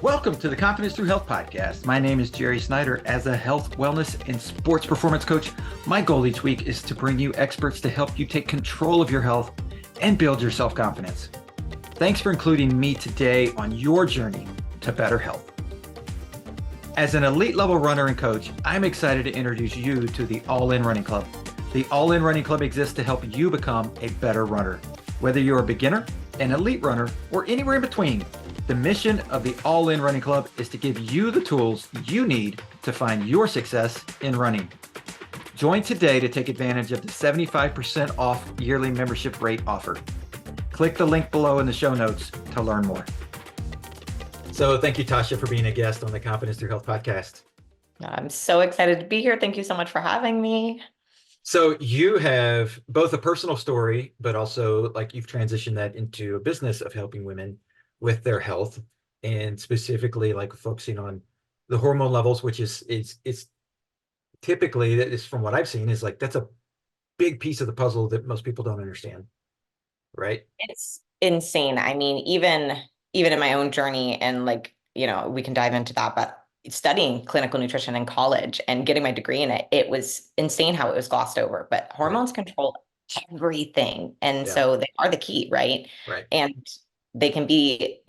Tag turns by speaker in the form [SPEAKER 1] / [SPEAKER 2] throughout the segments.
[SPEAKER 1] Welcome to the Confidence Through Health podcast. My name is Jerry Snyder. As a health, wellness, and sports performance coach, my goal each week is to bring you experts to help you take control of your health and build your self-confidence. Thanks for including me today on your journey to better health. As an elite level runner and coach, I'm excited to introduce you to the All In Running Club. The All In Running Club exists to help you become a better runner. Whether you're a beginner, an elite runner, or anywhere in between, the mission of the All In Running Club is to give you the tools you need to find your success in running. Join today to take advantage of the 75% off yearly membership rate offer. Click the link below in the show notes to learn more. So thank you, Tasha, for being a guest on the Confidence Through Health podcast.
[SPEAKER 2] I'm so excited to be here. Thank you so much for having me.
[SPEAKER 1] So you have both a personal story, but also like you've transitioned that into a business of helping women with their health, and specifically like focusing on the hormone levels, which is typically, that is from what I've seen, is like that's a big piece of the puzzle that most people don't understand, right?
[SPEAKER 2] It's insane. I mean, even in my own journey, and like, we can dive into that, but studying clinical nutrition in college and getting my degree in it, it was insane how it was glossed over. But hormones control everything. And so they are the key, right?
[SPEAKER 1] Right.
[SPEAKER 2] And they can be,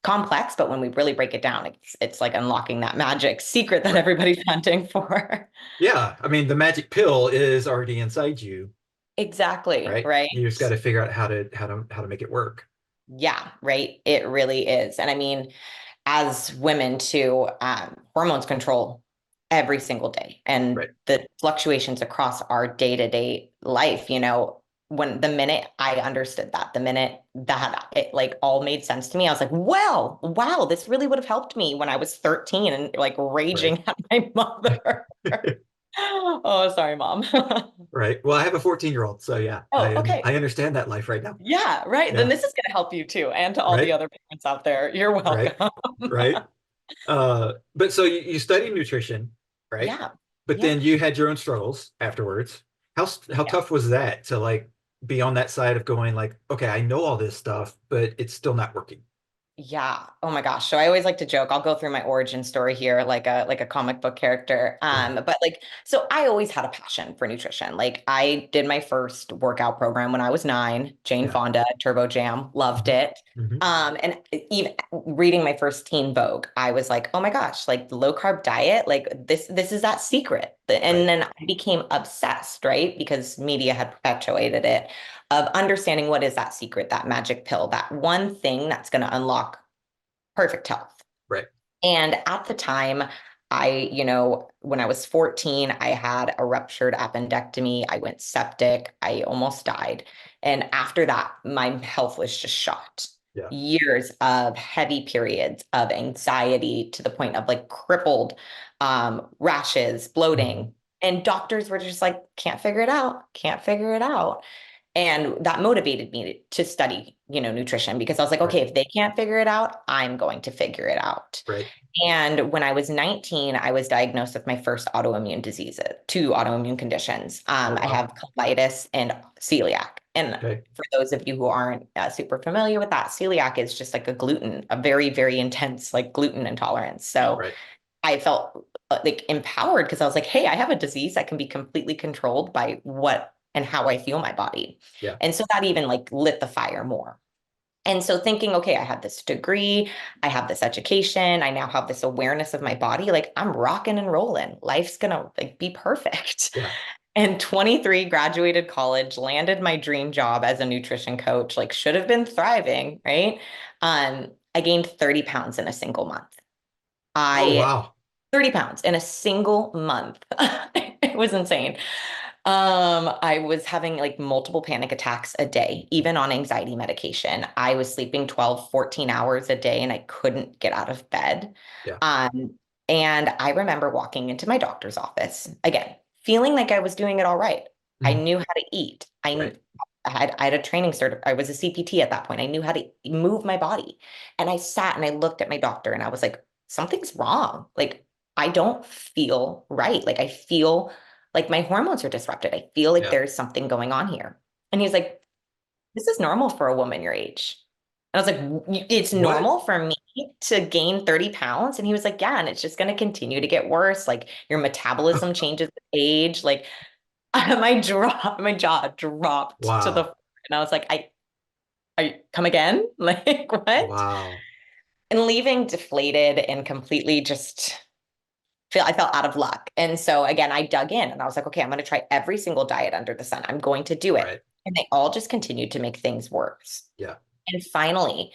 [SPEAKER 2] complex, but when we really break it down, it's like unlocking that magic secret that everybody's hunting for.
[SPEAKER 1] Yeah. I mean, the magic pill is already inside you.
[SPEAKER 2] Exactly. Right.
[SPEAKER 1] You just got to figure out how to make it work.
[SPEAKER 2] Yeah, right. It really is. And I mean, as women too, hormones control every single day, and the fluctuations across our day-to-day life, when the minute I understood that, the minute that it like all made sense to me, I was like, well, wow, this really would have helped me when I was 13 and like raging at my mother. Oh, sorry, mom.
[SPEAKER 1] Right. Well, I have a 14-year-old, so yeah,
[SPEAKER 2] Okay.
[SPEAKER 1] I understand that life right now.
[SPEAKER 2] Yeah, right. Yeah. Then this is going to help you too, and to all the other parents out there. You're welcome.
[SPEAKER 1] Right. But so you studied nutrition, right?
[SPEAKER 2] Yeah.
[SPEAKER 1] But then you had your own struggles afterwards. How tough was that to like be on that side of going like, okay, I know all this stuff, but it's still not working?
[SPEAKER 2] Yeah. Oh my gosh. So I always like to joke. I'll go through my origin story here, like a comic book character. But like, so I always had a passion for nutrition. Like I did my first workout program when I was 9, Jane Fonda, Turbo Jam, loved it. And even reading my first Teen Vogue, I was like, oh my gosh, like the low carb diet, like this is that secret. And then I became obsessed, right? Because media had perpetuated it, of understanding what is that secret, that magic pill, that one thing that's going to unlock perfect health.
[SPEAKER 1] Right.
[SPEAKER 2] And at the time, when I was 14, I had a ruptured appendectomy. I went septic. I almost died. And after that, my health was just shot.
[SPEAKER 1] Yeah.
[SPEAKER 2] Years of heavy periods of anxiety to the point of like crippled rashes, bloating. And doctors were just like, can't figure it out, can't figure it out. And that motivated me to study, nutrition, because I was like, okay, if they can't figure it out, I'm going to figure it out.
[SPEAKER 1] Right.
[SPEAKER 2] And when I was 19, I was diagnosed with my first autoimmune diseases, 2 autoimmune conditions. I have colitis and celiac. And for those of you who aren't super familiar with that, celiac is just like a very, very intense like gluten intolerance. So I felt like empowered because I was like, hey, I have a disease that can be completely controlled by what and how I feel my body.
[SPEAKER 1] Yeah.
[SPEAKER 2] And so that even like lit the fire more. And so thinking, okay, I have this degree, I have this education, I now have this awareness of my body, like I'm rocking and rolling. Life's gonna like be perfect.
[SPEAKER 1] Yeah.
[SPEAKER 2] And 23, graduated college, landed my dream job as a nutrition coach, like should have been thriving, right? I gained 30 pounds in a single month. 30 pounds in a single month. It was insane. I was having like multiple panic attacks a day, even on anxiety medication. I was sleeping 12, 14 hours a day and I couldn't get out of bed.
[SPEAKER 1] Yeah.
[SPEAKER 2] And I remember walking into my doctor's office again, feeling like I was doing it all right. I knew how to eat. I had a training cert. I was a CPT at that point. I knew how to move my body. And I sat and I looked at my doctor and I was like, something's wrong. Like, I don't feel right. Like, I feel like my hormones are disrupted. I feel like there's something going on here. And he's like, this is normal for a woman your age. I was like, It's
[SPEAKER 1] What?
[SPEAKER 2] normal for me to gain 30 pounds." And he was like, "Yeah, and it's just going to continue to get worse. Like your metabolism changes with age." Like my jaw dropped to the
[SPEAKER 1] Wow.
[SPEAKER 2] floor. And I was like, I come again? Like what?"
[SPEAKER 1] Wow.
[SPEAKER 2] And leaving deflated and completely just I felt out of luck. And so again, I dug in and I was like, okay, I'm going to try every single diet under the sun. I'm going to do it.
[SPEAKER 1] Right.
[SPEAKER 2] And they all just continued to make things worse.
[SPEAKER 1] Yeah.
[SPEAKER 2] And finally,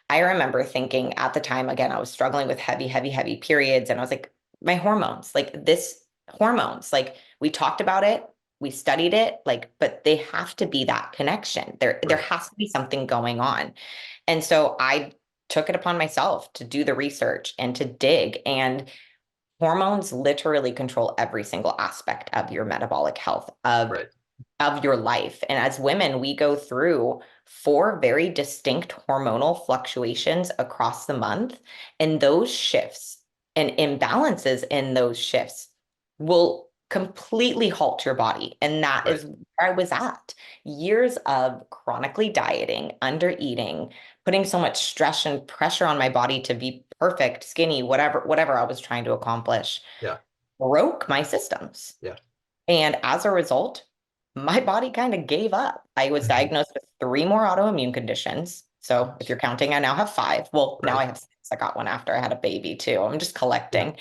[SPEAKER 2] I remember thinking at the time, again, I was struggling with heavy, heavy, heavy periods. And I was like, my hormones, like this hormones, like we talked about it, we studied it, like, but they have to be that connection. There
[SPEAKER 1] Right.
[SPEAKER 2] has to be something going on. And so I took it upon myself to do the research and to dig. And hormones literally control every single aspect of your metabolic health,
[SPEAKER 1] Right.
[SPEAKER 2] of your life. And as women, we go through four very distinct hormonal fluctuations across the month. And those shifts and imbalances in those shifts will completely halt your body. And that
[SPEAKER 1] Right.
[SPEAKER 2] is where I was at. Years of chronically dieting, under eating, putting so much stress and pressure on my body to be perfect, skinny, whatever I was trying to accomplish,
[SPEAKER 1] Yeah.
[SPEAKER 2] broke my systems.
[SPEAKER 1] Yeah.
[SPEAKER 2] And as a result, my body kind of gave up. I was
[SPEAKER 1] Mhm.
[SPEAKER 2] diagnosed with three more autoimmune conditions. So if
[SPEAKER 1] Ouch.
[SPEAKER 2] you're counting, I now have five. Well, now
[SPEAKER 1] Right.
[SPEAKER 2] I have six. I got one after I had a baby too. I'm just
[SPEAKER 1] Yeah.
[SPEAKER 2] collecting.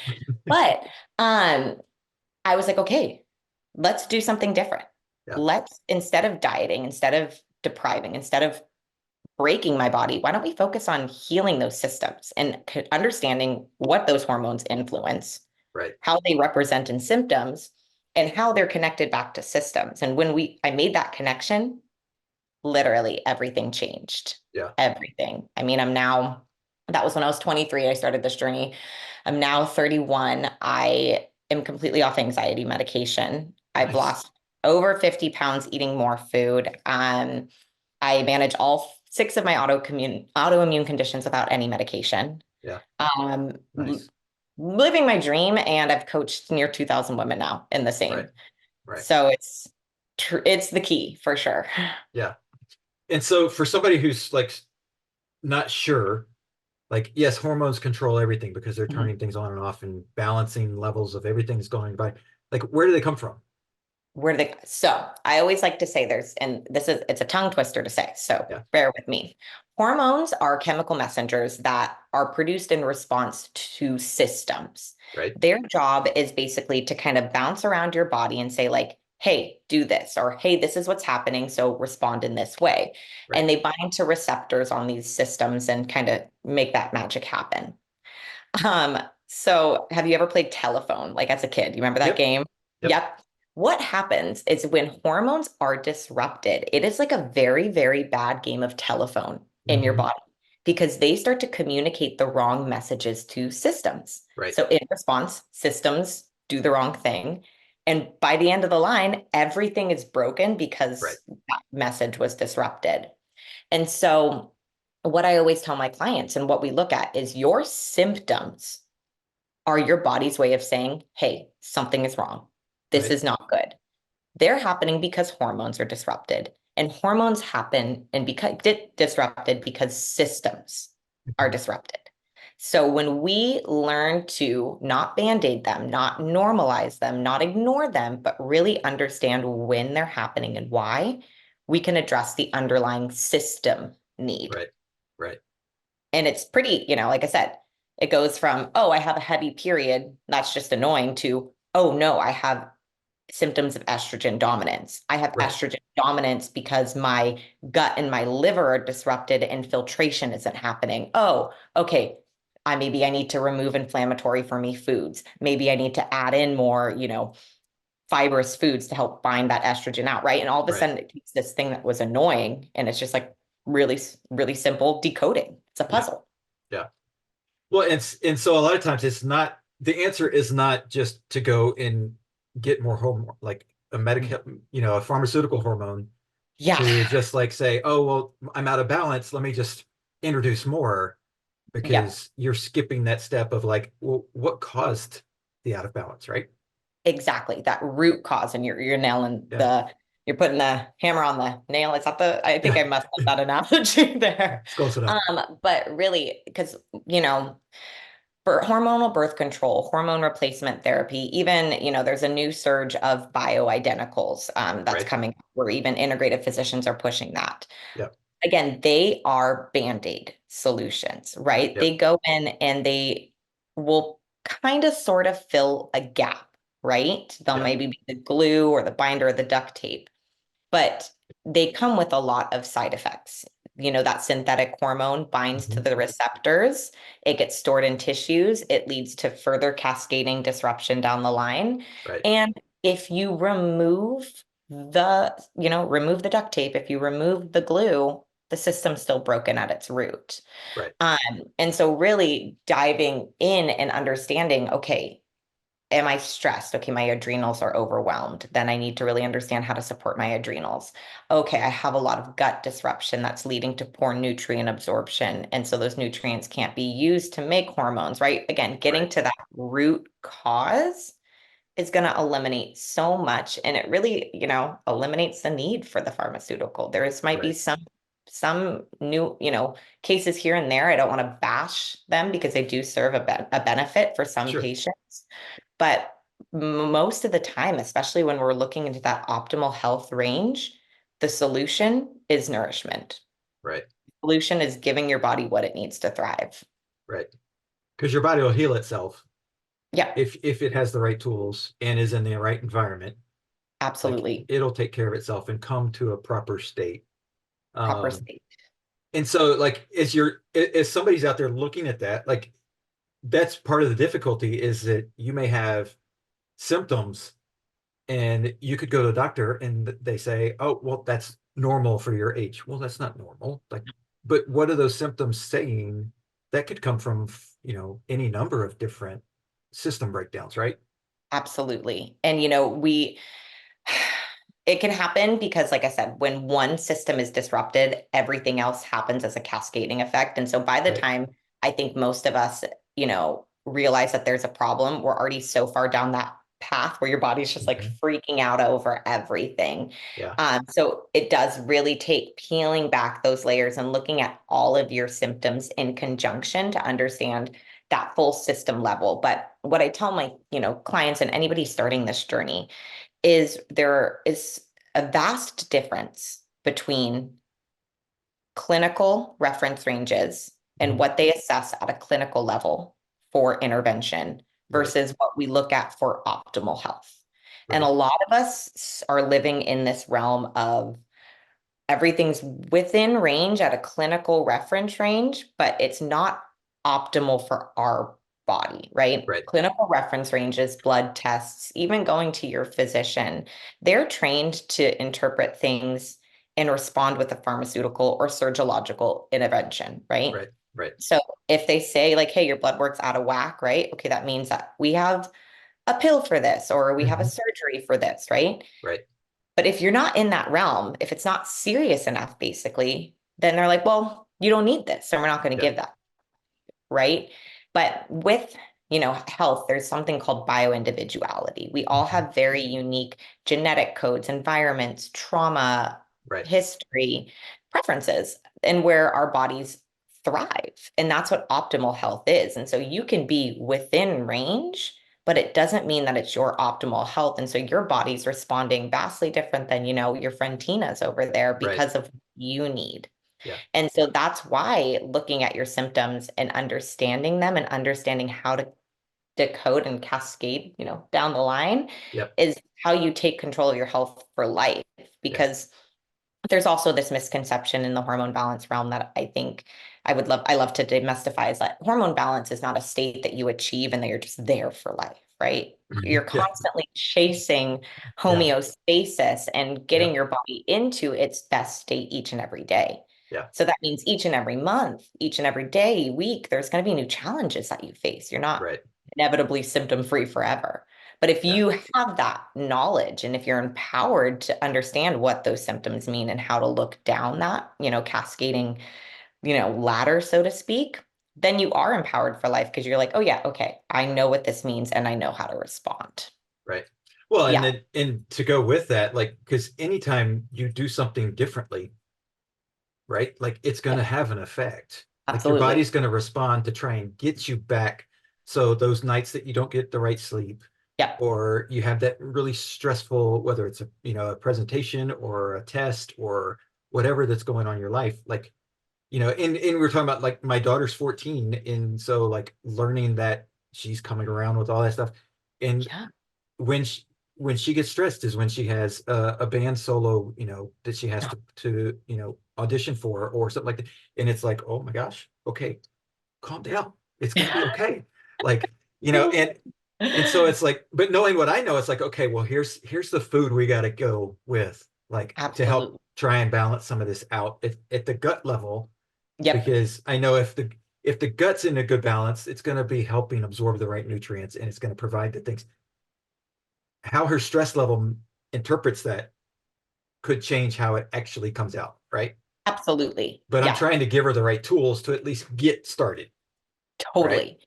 [SPEAKER 2] But um, I was like, okay, let's do something different.
[SPEAKER 1] Yeah.
[SPEAKER 2] Let's, instead of dieting, instead of depriving, instead of breaking my body, why don't we focus on healing those systems and understanding what those hormones influence,
[SPEAKER 1] Right.
[SPEAKER 2] how they represent in symptoms, and how they're connected back to systems. And when I made that connection, literally everything changed.
[SPEAKER 1] Yeah.
[SPEAKER 2] Everything. I mean, that was when I was 23, I started this journey. I'm now 31. I am completely off anxiety medication. I've
[SPEAKER 1] Nice.
[SPEAKER 2] lost over 50 pounds eating more food. I manage all six of my autoimmune conditions without any medication.
[SPEAKER 1] Yeah.
[SPEAKER 2] Um,
[SPEAKER 1] Nice.
[SPEAKER 2] living my dream, and I've coached near 2,000 women now in the
[SPEAKER 1] Right.
[SPEAKER 2] same.
[SPEAKER 1] Right.
[SPEAKER 2] So it's the key for sure.
[SPEAKER 1] Yeah. And so for somebody who's like not sure, like, yes, hormones control everything because they're
[SPEAKER 2] Mhm.
[SPEAKER 1] turning things on and off and balancing levels of everything's going by. Like, where do they come from?
[SPEAKER 2] So I always like to say and it's a tongue twister to say, so
[SPEAKER 1] Yeah.
[SPEAKER 2] bear with me. Hormones are chemical messengers that are produced in response to systems.
[SPEAKER 1] Right.
[SPEAKER 2] Their job is basically to kind of bounce around your body and say, like, hey, do this, or hey, this is what's happening, so respond in this way.
[SPEAKER 1] Right.
[SPEAKER 2] And they bind to receptors on these systems and kind of make that magic happen. So have you ever played telephone, like as a kid? You remember that
[SPEAKER 1] Yep.
[SPEAKER 2] game?
[SPEAKER 1] Yep.
[SPEAKER 2] Yep. What happens is when hormones are disrupted, it is like a very, very bad game of telephone in your
[SPEAKER 1] Hmm.
[SPEAKER 2] body because they start to communicate the wrong messages to systems.
[SPEAKER 1] Right.
[SPEAKER 2] So in response, systems do the wrong thing. And by the end of the line, everything is broken
[SPEAKER 1] Right.
[SPEAKER 2] because that message was disrupted. And so what I always tell my clients and what we look at is your symptoms are your body's way of saying, hey, something is wrong. This
[SPEAKER 1] Right.
[SPEAKER 2] is not good. They're happening because hormones are disrupted. And hormones happen and because disrupted because systems are
[SPEAKER 1] Mhm.
[SPEAKER 2] disrupted. So when we learn to not band-aid them, not normalize them, not ignore them, but really understand when they're happening and why, we can address the underlying system need.
[SPEAKER 1] Right. Right.
[SPEAKER 2] And it's pretty, like I said, it goes from, oh, I have a heavy period, that's just annoying, to, oh no, I have symptoms of estrogen dominance. I have
[SPEAKER 1] Right.
[SPEAKER 2] estrogen dominance because my gut and my liver are disrupted and filtration isn't happening. Oh, okay. Maybe I need to remove inflammatory for me foods. Maybe I need to add in more, fibrous foods to help bind that estrogen out, right? And all of a
[SPEAKER 1] Right.
[SPEAKER 2] sudden it takes this thing that was annoying and it's just like really, really simple decoding. It's a
[SPEAKER 1] Yeah.
[SPEAKER 2] puzzle.
[SPEAKER 1] Yeah. Well, and so a lot of times it's not, the answer is not just to go and get more hormone, like a a pharmaceutical hormone,
[SPEAKER 2] Yeah.
[SPEAKER 1] to just like say, oh, well, I'm out of balance. Let me just introduce more,
[SPEAKER 2] Yep.
[SPEAKER 1] because you're skipping that step of like, well, what caused the out of balance, right?
[SPEAKER 2] Exactly. That root cause, and you're nailing
[SPEAKER 1] Yeah.
[SPEAKER 2] the You're putting the hammer on the nail. Is that I think
[SPEAKER 1] Yeah,
[SPEAKER 2] I messed up that analogy there.
[SPEAKER 1] it's close enough.
[SPEAKER 2] But really, because, for hormonal birth control, hormone replacement therapy, even, there's a new surge of bioidenticals that's
[SPEAKER 1] Right.
[SPEAKER 2] coming where even integrative physicians are pushing that.
[SPEAKER 1] Yep.
[SPEAKER 2] Again, they are band-aid solutions, right?
[SPEAKER 1] Yep.
[SPEAKER 2] They go in and they will kind of sort of fill a gap, right? They'll
[SPEAKER 1] Yep.
[SPEAKER 2] maybe be the glue or the binder or the duct tape, but they come with a lot of side effects. That synthetic hormone binds to
[SPEAKER 1] Hmm.
[SPEAKER 2] the receptors, it gets stored in tissues, it leads to further cascading disruption down the line.
[SPEAKER 1] Right.
[SPEAKER 2] And if you remove the duct tape, if you remove the glue, the system's still broken at its root.
[SPEAKER 1] Right.
[SPEAKER 2] And so really diving in and understanding, okay, am I stressed? Okay, my adrenals are overwhelmed. Then I need to really understand how to support my adrenals. Okay, I have a lot of gut disruption that's leading to poor nutrient absorption. And so those nutrients can't be used to make hormones, right? Again, getting
[SPEAKER 1] Right.
[SPEAKER 2] to that root cause is going to eliminate so much. And it really, eliminates the need for the pharmaceutical. Might be
[SPEAKER 1] Right.
[SPEAKER 2] some new, cases here and there. I don't want to bash them because they do serve a benefit for some
[SPEAKER 1] Sure.
[SPEAKER 2] patients. But most of the time, especially when we're looking into that optimal health range, the solution is nourishment.
[SPEAKER 1] Right.
[SPEAKER 2] Solution is giving your body what it needs to thrive.
[SPEAKER 1] Right. Because your body will heal itself
[SPEAKER 2] Yeah,
[SPEAKER 1] if it has the right tools and is in the right environment. Like
[SPEAKER 2] absolutely.
[SPEAKER 1] it'll take care of itself and come to a proper state.
[SPEAKER 2] Proper
[SPEAKER 1] Um,
[SPEAKER 2] state.
[SPEAKER 1] and so like as somebody's out there looking at that, like that's part of the difficulty is that you may have symptoms and you could go to a doctor and they say, oh, well, that's normal for your age. Well, that's not normal. Like, but what are those symptoms saying? That could come from, any number of different system breakdowns, right?
[SPEAKER 2] Absolutely. And it can happen because, like I said, when one system is disrupted, everything else happens as a cascading effect. And so by the
[SPEAKER 1] Right.
[SPEAKER 2] time I think most of us, realize that there's a problem, we're already so far down that path where your body's just like
[SPEAKER 1] Mhm.
[SPEAKER 2] freaking out over everything.
[SPEAKER 1] Yeah.
[SPEAKER 2] So it does really take peeling back those layers and looking at all of your symptoms in conjunction to understand that full system level. But what I tell my, clients and anybody starting this journey is there is a vast difference between clinical reference ranges and
[SPEAKER 1] Mhm.
[SPEAKER 2] what they assess at a clinical level for intervention
[SPEAKER 1] Right.
[SPEAKER 2] versus what we look at for optimal health. And a
[SPEAKER 1] Right.
[SPEAKER 2] lot of us are living in this realm of everything's within range at a clinical reference range, but it's not optimal for our body, right?
[SPEAKER 1] Right.
[SPEAKER 2] Clinical reference ranges, blood tests, even going to your physician, they're trained to interpret things and respond with a pharmaceutical or surgical intervention, right?
[SPEAKER 1] Right. Right.
[SPEAKER 2] So if they say, like, hey, your blood work's out of whack, right? Okay, that means that we have a pill for this or we have a
[SPEAKER 1] Mhm.
[SPEAKER 2] surgery for this, right?
[SPEAKER 1] Right.
[SPEAKER 2] But if you're not in that realm, if it's not serious enough, basically, then they're like, well, you don't need this, so we're not going to
[SPEAKER 1] Yeah.
[SPEAKER 2] give that, right? But with, health, there's something called bioindividuality. We all
[SPEAKER 1] Mhm.
[SPEAKER 2] have very unique genetic codes, environments, trauma,
[SPEAKER 1] Right.
[SPEAKER 2] history, preferences, and where our bodies thrive. And that's what optimal health is. And so you can be within range, but it doesn't mean that it's your optimal health. And so your body's responding vastly different than, your friend Tina's over there
[SPEAKER 1] Right.
[SPEAKER 2] because of what you need.
[SPEAKER 1] Yeah.
[SPEAKER 2] And so that's why looking at your symptoms and understanding them and understanding how to decode and cascade, down the line
[SPEAKER 1] Yep.
[SPEAKER 2] is how you take control of your health for life.
[SPEAKER 1] Yeah.
[SPEAKER 2] Because there's also this misconception in the hormone balance realm that I think I love to demystify is that hormone balance is not a state that you achieve and that you're just there for life, right? You're
[SPEAKER 1] Yeah.
[SPEAKER 2] constantly chasing
[SPEAKER 1] Yeah.
[SPEAKER 2] homeostasis and
[SPEAKER 1] Yeah.
[SPEAKER 2] getting your body into its best state each and every day.
[SPEAKER 1] Yeah.
[SPEAKER 2] So that means each and every month, each and every day, week, there's going to be new challenges that you face. You're not
[SPEAKER 1] Right.
[SPEAKER 2] inevitably symptom free forever. But if
[SPEAKER 1] Yeah.
[SPEAKER 2] you have that knowledge and if you're empowered to understand what those symptoms mean and how to look down that, cascading, ladder, so to speak, then you are empowered for life because you're like, oh, yeah, okay, I know what this means and I know how to respond.
[SPEAKER 1] Right. Well, and
[SPEAKER 2] Yeah,
[SPEAKER 1] then and to go with that, like, because anytime you do something differently, right? Like it's going
[SPEAKER 2] yeah,
[SPEAKER 1] to have an effect. Like your
[SPEAKER 2] absolutely.
[SPEAKER 1] body's going to respond to try and get you back. So those nights that you don't get the right sleep,
[SPEAKER 2] Yeah,
[SPEAKER 1] or you have that really stressful, whether it's a presentation or a test or whatever that's going on in your life, like, and we were talking about like my daughter's 14, and so like learning that she's coming around with all that stuff. And
[SPEAKER 2] yeah.
[SPEAKER 1] when she when she gets stressed is when she has a band solo, that she has to audition for or something like that. And it's like, oh my gosh, okay, calm down. It's gonna be okay. Like, and so it's like, but knowing what I know, it's like, okay, well, here's the food we got to go with, like to help
[SPEAKER 2] Absolutely.
[SPEAKER 1] try and balance some of this out at the gut level,
[SPEAKER 2] Yep,
[SPEAKER 1] because I know if the gut's in a good balance, it's going to be helping absorb the right nutrients and it's going to provide the things. How her stress level interprets that could change how it actually comes out, right?
[SPEAKER 2] absolutely.
[SPEAKER 1] But I'm
[SPEAKER 2] Yeah,
[SPEAKER 1] trying to give her the right tools to at least get started, right?
[SPEAKER 2] totally.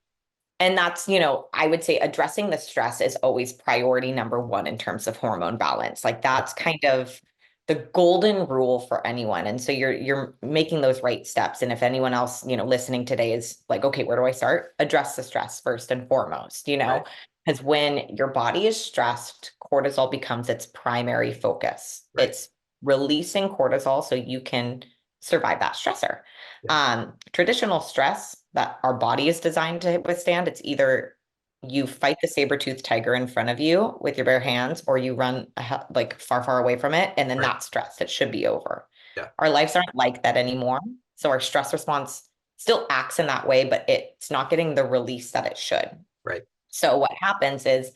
[SPEAKER 2] And that's, I would say addressing the stress is always priority number one in terms of hormone balance. Like
[SPEAKER 1] Right,
[SPEAKER 2] that's kind of the golden rule for anyone. And so you're making those right steps. And if anyone else, listening today is like, okay, where do I start? Address the stress first and foremost,
[SPEAKER 1] right,
[SPEAKER 2] because when your body is stressed, cortisol becomes its primary focus.
[SPEAKER 1] right.
[SPEAKER 2] It's releasing cortisol so you can survive that stressor.
[SPEAKER 1] Yeah,
[SPEAKER 2] Traditional stress that our body is designed to withstand, it's either you fight the saber-toothed tiger in front of you with your bare hands, or you run like far, far away from it, and then
[SPEAKER 1] right.
[SPEAKER 2] that's stress. It should be over.
[SPEAKER 1] Yeah,
[SPEAKER 2] Our lives aren't like that anymore. So our stress response still acts in that way, but it's not getting the release that it should.
[SPEAKER 1] right,
[SPEAKER 2] So what happens is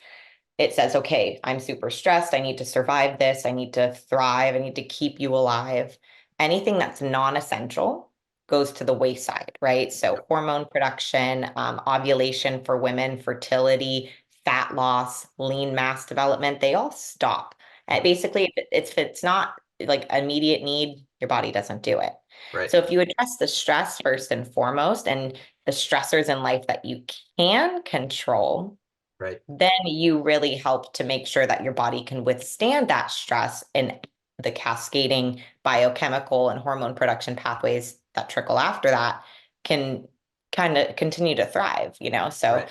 [SPEAKER 2] it says, okay, I'm super stressed. I need to survive this. I need to thrive. I need to keep you alive. Anything that's non-essential goes to the wayside, right?
[SPEAKER 1] yeah,
[SPEAKER 2] So hormone production, ovulation for women, fertility, fat loss, lean mass development, they all stop. And
[SPEAKER 1] yeah,
[SPEAKER 2] basically, if it's not like immediate need, your body doesn't do it.
[SPEAKER 1] right,
[SPEAKER 2] So if you address the stress first and foremost, and the stressors in life that you can control,
[SPEAKER 1] right,
[SPEAKER 2] then you really help to make sure that your body can withstand that stress, and the cascading biochemical and hormone production pathways that trickle after that can kind of continue to thrive, So,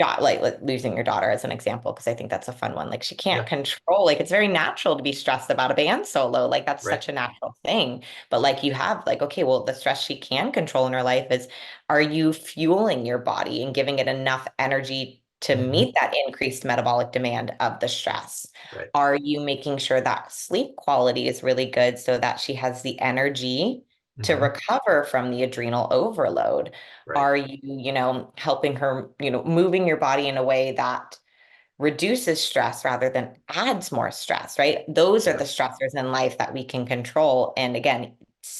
[SPEAKER 1] right.
[SPEAKER 2] like losing your daughter as an example, because I think that's a fun one. Like she can't
[SPEAKER 1] Yeah,
[SPEAKER 2] control, like it's very natural to be stressed about a band solo. Like that's
[SPEAKER 1] right.
[SPEAKER 2] such a natural thing. But like you have like, okay, well, the stress she can control in her life is, are you fueling your body and giving it enough energy to
[SPEAKER 1] Hmm.
[SPEAKER 2] meet that increased metabolic demand of the stress?
[SPEAKER 1] Right.
[SPEAKER 2] Are you making sure that sleep quality is really good so that she has the energy to
[SPEAKER 1] Hmm.
[SPEAKER 2] recover from the adrenal overload?
[SPEAKER 1] Right.
[SPEAKER 2] Are you, helping her, moving your body in a way that reduces stress rather than adds more stress, right? Those are
[SPEAKER 1] Yeah.
[SPEAKER 2] the stressors in life that we can control. And again,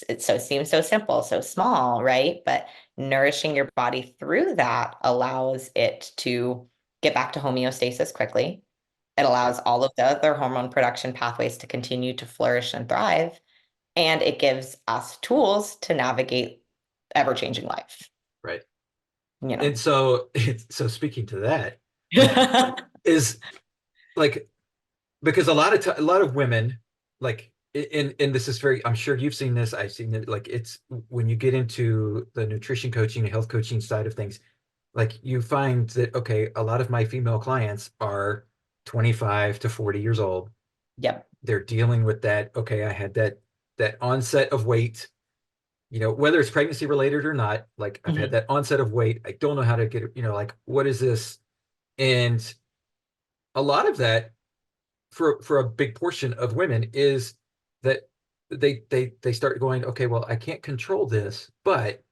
[SPEAKER 2] it seems so simple, so small, right? But nourishing your body through that allows it to get back to homeostasis quickly. It
[SPEAKER 1] Right.
[SPEAKER 2] allows all of the other hormone production pathways to continue to flourish and thrive. And it gives us tools to navigate ever-changing life,
[SPEAKER 1] Right.
[SPEAKER 2] you know.
[SPEAKER 1] And so speaking to that, like, is like, because a lot of women, like, and this is very, I'm sure you've seen this, I've seen it, like it's when you get into the nutrition coaching and health coaching side of things, like you find that, okay, a lot of my female clients are 25 to 40 years old.
[SPEAKER 2] Yep.
[SPEAKER 1] They're dealing with that. Okay, I had that onset of weight, whether it's pregnancy related or not, like I've had
[SPEAKER 2] Mhm.
[SPEAKER 1] that onset of weight. I don't know how to get it, like what is this? And a lot of that for a big portion of women is that they start going, okay, well, I can't control this, but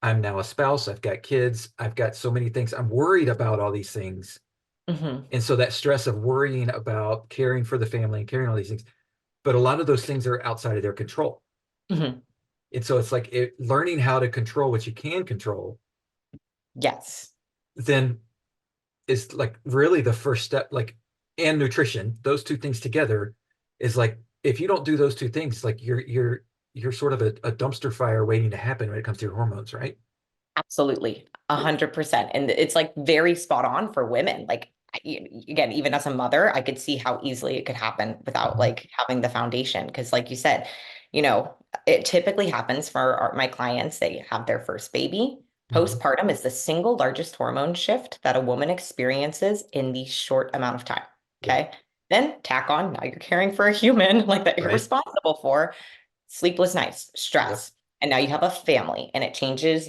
[SPEAKER 1] I'm now a spouse, I've got kids, I've got so many things. I'm worried about all these things.
[SPEAKER 2] Mhm.
[SPEAKER 1] And so that stress of worrying about caring for the family and caring all these things, but a lot of those things are outside of their control.
[SPEAKER 2] Mhm.
[SPEAKER 1] And so it's like learning how to control what you can control,
[SPEAKER 2] Yes.
[SPEAKER 1] then is like really the first step, like, and nutrition, those two things together is like, if you don't do those two things, like you're sort of a dumpster fire waiting to happen when it comes to your hormones, right?
[SPEAKER 2] Absolutely. 100%. And it's like very spot on for women. Like again, even as a mother, I could see how easily it could happen without
[SPEAKER 1] Mhm.
[SPEAKER 2] like having the foundation. Because like you said, it typically happens for my clients. They have their first baby.
[SPEAKER 1] Mhm.
[SPEAKER 2] Postpartum is the single largest hormone shift that a woman experiences in the short amount of time.
[SPEAKER 1] Yeah.
[SPEAKER 2] Okay. Then tack on, now you're caring for a human like that you're
[SPEAKER 1] Right.
[SPEAKER 2] responsible for, sleepless nights,
[SPEAKER 1] Yep.
[SPEAKER 2] stress, and now you have a family and it changes,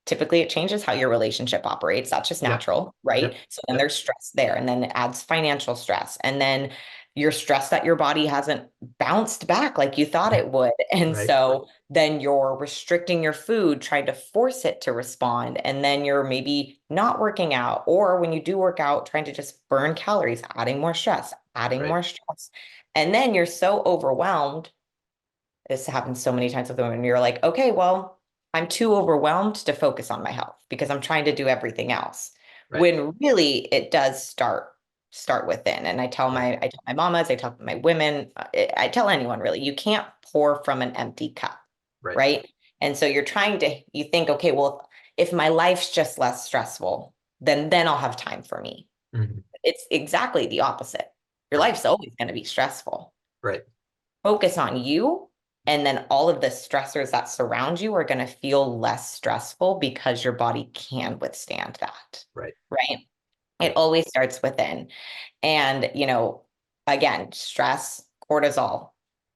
[SPEAKER 2] typically it changes how your relationship operates. That's just
[SPEAKER 1] Yep.
[SPEAKER 2] natural, right?
[SPEAKER 1] Yep.
[SPEAKER 2] So then
[SPEAKER 1] Yep.
[SPEAKER 2] there's stress there, and then it adds financial stress, and then you're stressed that your body hasn't bounced back like you thought it would. And
[SPEAKER 1] Right.
[SPEAKER 2] so then you're restricting your food, trying to force it to respond. And then you're maybe not working out, or when you do work out, trying to just burn calories, adding more stress, adding
[SPEAKER 1] Right.
[SPEAKER 2] more stress. And then you're so overwhelmed. This happens so many times with women. You're like, okay, well, I'm too overwhelmed to focus on my health because I'm trying to do everything else.
[SPEAKER 1] Right.
[SPEAKER 2] When really it does start within. And
[SPEAKER 1] Yeah.
[SPEAKER 2] I tell my mamas, I tell my women, I tell anyone really, you can't pour from an empty cup,
[SPEAKER 1] Right.
[SPEAKER 2] right? And so you think, okay, well, if my life's just less stressful, then I'll have time for me.
[SPEAKER 1] Mhm.
[SPEAKER 2] It's exactly the opposite. Your
[SPEAKER 1] Right.
[SPEAKER 2] life's always going to be stressful.
[SPEAKER 1] Right.
[SPEAKER 2] Focus on you, and then all of the stressors that surround you are going to feel less stressful because your body can withstand that,
[SPEAKER 1] Right.
[SPEAKER 2] right? It
[SPEAKER 1] Right.
[SPEAKER 2] always starts within. And, again, stress, cortisol,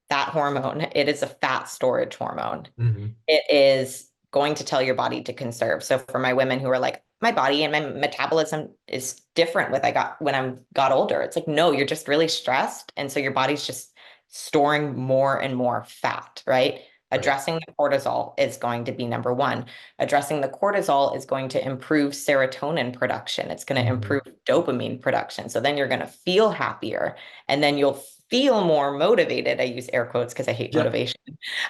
[SPEAKER 2] that hormone, it is a fat storage hormone.
[SPEAKER 1] Mhm.
[SPEAKER 2] It is going to tell your body to conserve. So for my women who are like, my body and my metabolism is different with I got when I got older. It's like, no, you're just really stressed. And so your body's just storing more and more fat, right?
[SPEAKER 1] Right.
[SPEAKER 2] Addressing the cortisol is going to be number one. Addressing the cortisol is going to improve serotonin production. It's going to
[SPEAKER 1] Mhm.
[SPEAKER 2] improve dopamine production. So then you're going to feel happier, and then you'll feel more motivated. I use air quotes because I hate
[SPEAKER 1] Yep.
[SPEAKER 2] motivation.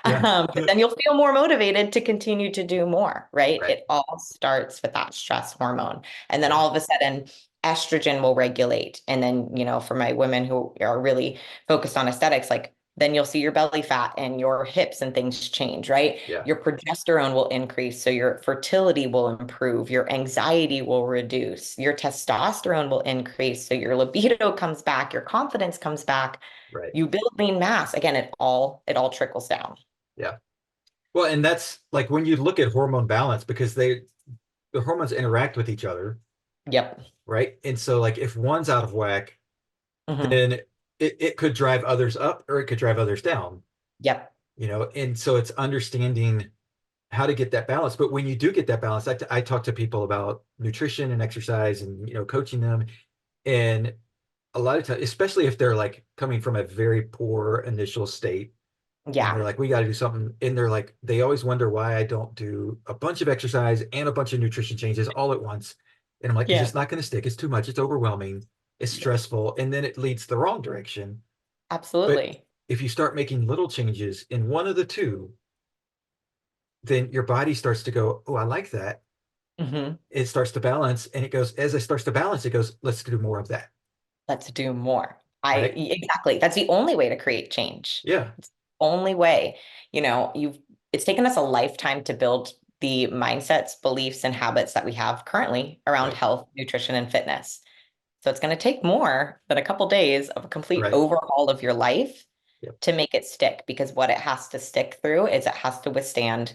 [SPEAKER 1] Yeah.
[SPEAKER 2] But then you'll feel more motivated to continue to do more, right?
[SPEAKER 1] Right.
[SPEAKER 2] It all starts with that stress hormone. And then
[SPEAKER 1] Yeah.
[SPEAKER 2] all of a sudden, estrogen will regulate. And then, for my women who are really focused on aesthetics, like then you'll see your belly fat and your hips and things change, right?
[SPEAKER 1] Yeah.
[SPEAKER 2] Your progesterone will increase. So your fertility will improve. Your anxiety will reduce. Your testosterone will increase. So your libido comes back. Your confidence comes back.
[SPEAKER 1] Right.
[SPEAKER 2] You build lean mass. Again, it all trickles down.
[SPEAKER 1] Yeah. Well, and that's like when you look at hormone balance because the hormones interact with each other,
[SPEAKER 2] Yep.
[SPEAKER 1] right? And so like if one's out of whack,
[SPEAKER 2] Hmm.
[SPEAKER 1] then it could drive others up or it could drive others down,
[SPEAKER 2] Yep.
[SPEAKER 1] and so it's understanding how to get that balance. But when you do get that balance, I talk to people about nutrition and exercise and coaching them, and a lot of times, especially if they're like coming from a very poor initial state, and they're
[SPEAKER 2] Yeah.
[SPEAKER 1] like, we got to do something, and they're like, they always wonder why I don't do a bunch of exercise and a bunch of nutrition changes all at once, and I'm like, it's
[SPEAKER 2] Yeah.
[SPEAKER 1] just not going to stick. It's too much. It's overwhelming. It's
[SPEAKER 2] Yeah.
[SPEAKER 1] stressful, and then it leads the wrong direction. But
[SPEAKER 2] Absolutely.
[SPEAKER 1] if you start making little changes in one of the two, then your body starts to go, oh, I like that.
[SPEAKER 2] Hmm.
[SPEAKER 1] It starts to balance, and it goes, as it starts to balance, it goes, let's do more of that.
[SPEAKER 2] Let's do more.
[SPEAKER 1] Right.
[SPEAKER 2] Exactly. That's the only way to create change.
[SPEAKER 1] Yeah.
[SPEAKER 2] It's the only way. It's taken us a lifetime to build the mindsets, beliefs, and habits that we have currently around
[SPEAKER 1] Right.
[SPEAKER 2] health, nutrition, and fitness. So it's going to take more than a couple days of a complete
[SPEAKER 1] Right.
[SPEAKER 2] overhaul of your life
[SPEAKER 1] Yep.
[SPEAKER 2] to make it stick, because what it has to stick through is it has to withstand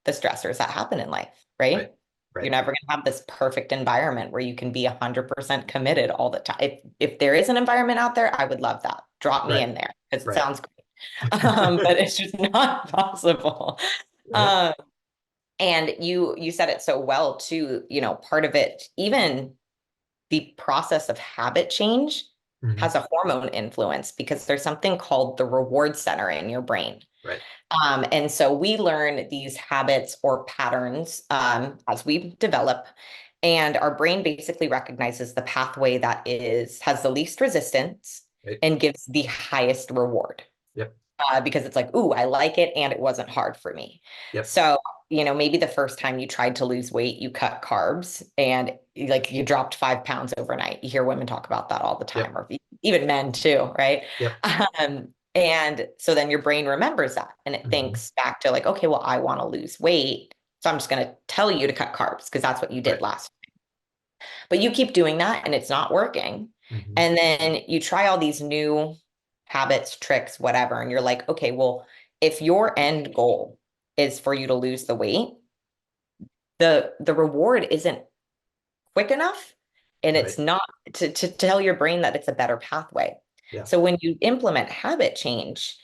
[SPEAKER 2] the stressors that happen in life,
[SPEAKER 1] Right.
[SPEAKER 2] right? You're
[SPEAKER 1] Right.
[SPEAKER 2] never going to have this perfect environment where you can be 100% committed all the time. If there is an environment out there, I would love that. Drop me
[SPEAKER 1] Right.
[SPEAKER 2] in there because it
[SPEAKER 1] Right.
[SPEAKER 2] sounds great. But it's just not possible.
[SPEAKER 1] Right.
[SPEAKER 2] Um, and you said it so well too, part of it, even the process of habit change
[SPEAKER 1] Mhm.
[SPEAKER 2] has a hormone influence because there's something called the reward center in your brain.
[SPEAKER 1] Right.
[SPEAKER 2] And so we learn these habits or patterns as we develop, and our brain basically recognizes the pathway that has the least resistance
[SPEAKER 1] Right.
[SPEAKER 2] and gives the highest reward,
[SPEAKER 1] Yep.
[SPEAKER 2] because it's like, ooh, I like it and it wasn't hard for me.
[SPEAKER 1] Yep.
[SPEAKER 2] So, maybe the first time you tried to lose weight, you cut carbs and like you dropped 5 pounds overnight. You hear women talk about that all the
[SPEAKER 1] Yep.
[SPEAKER 2] time, or even men too, right?
[SPEAKER 1] Yep.
[SPEAKER 2] And so then your brain remembers that and it
[SPEAKER 1] Mhm.
[SPEAKER 2] thinks back to like, okay, well, I want to lose weight. So I'm just going to tell you to cut carbs because that's what you did
[SPEAKER 1] Right.
[SPEAKER 2] last. But you keep doing that and it's not working.
[SPEAKER 1] Hmm.
[SPEAKER 2] And then you try all these new habits, tricks, whatever. And you're like, okay, well, if your end goal is for you to lose the weight, the reward isn't quick enough and
[SPEAKER 1] Right.
[SPEAKER 2] it's not to tell your brain that it's a better pathway.
[SPEAKER 1] Yeah.
[SPEAKER 2] So when you implement habit change,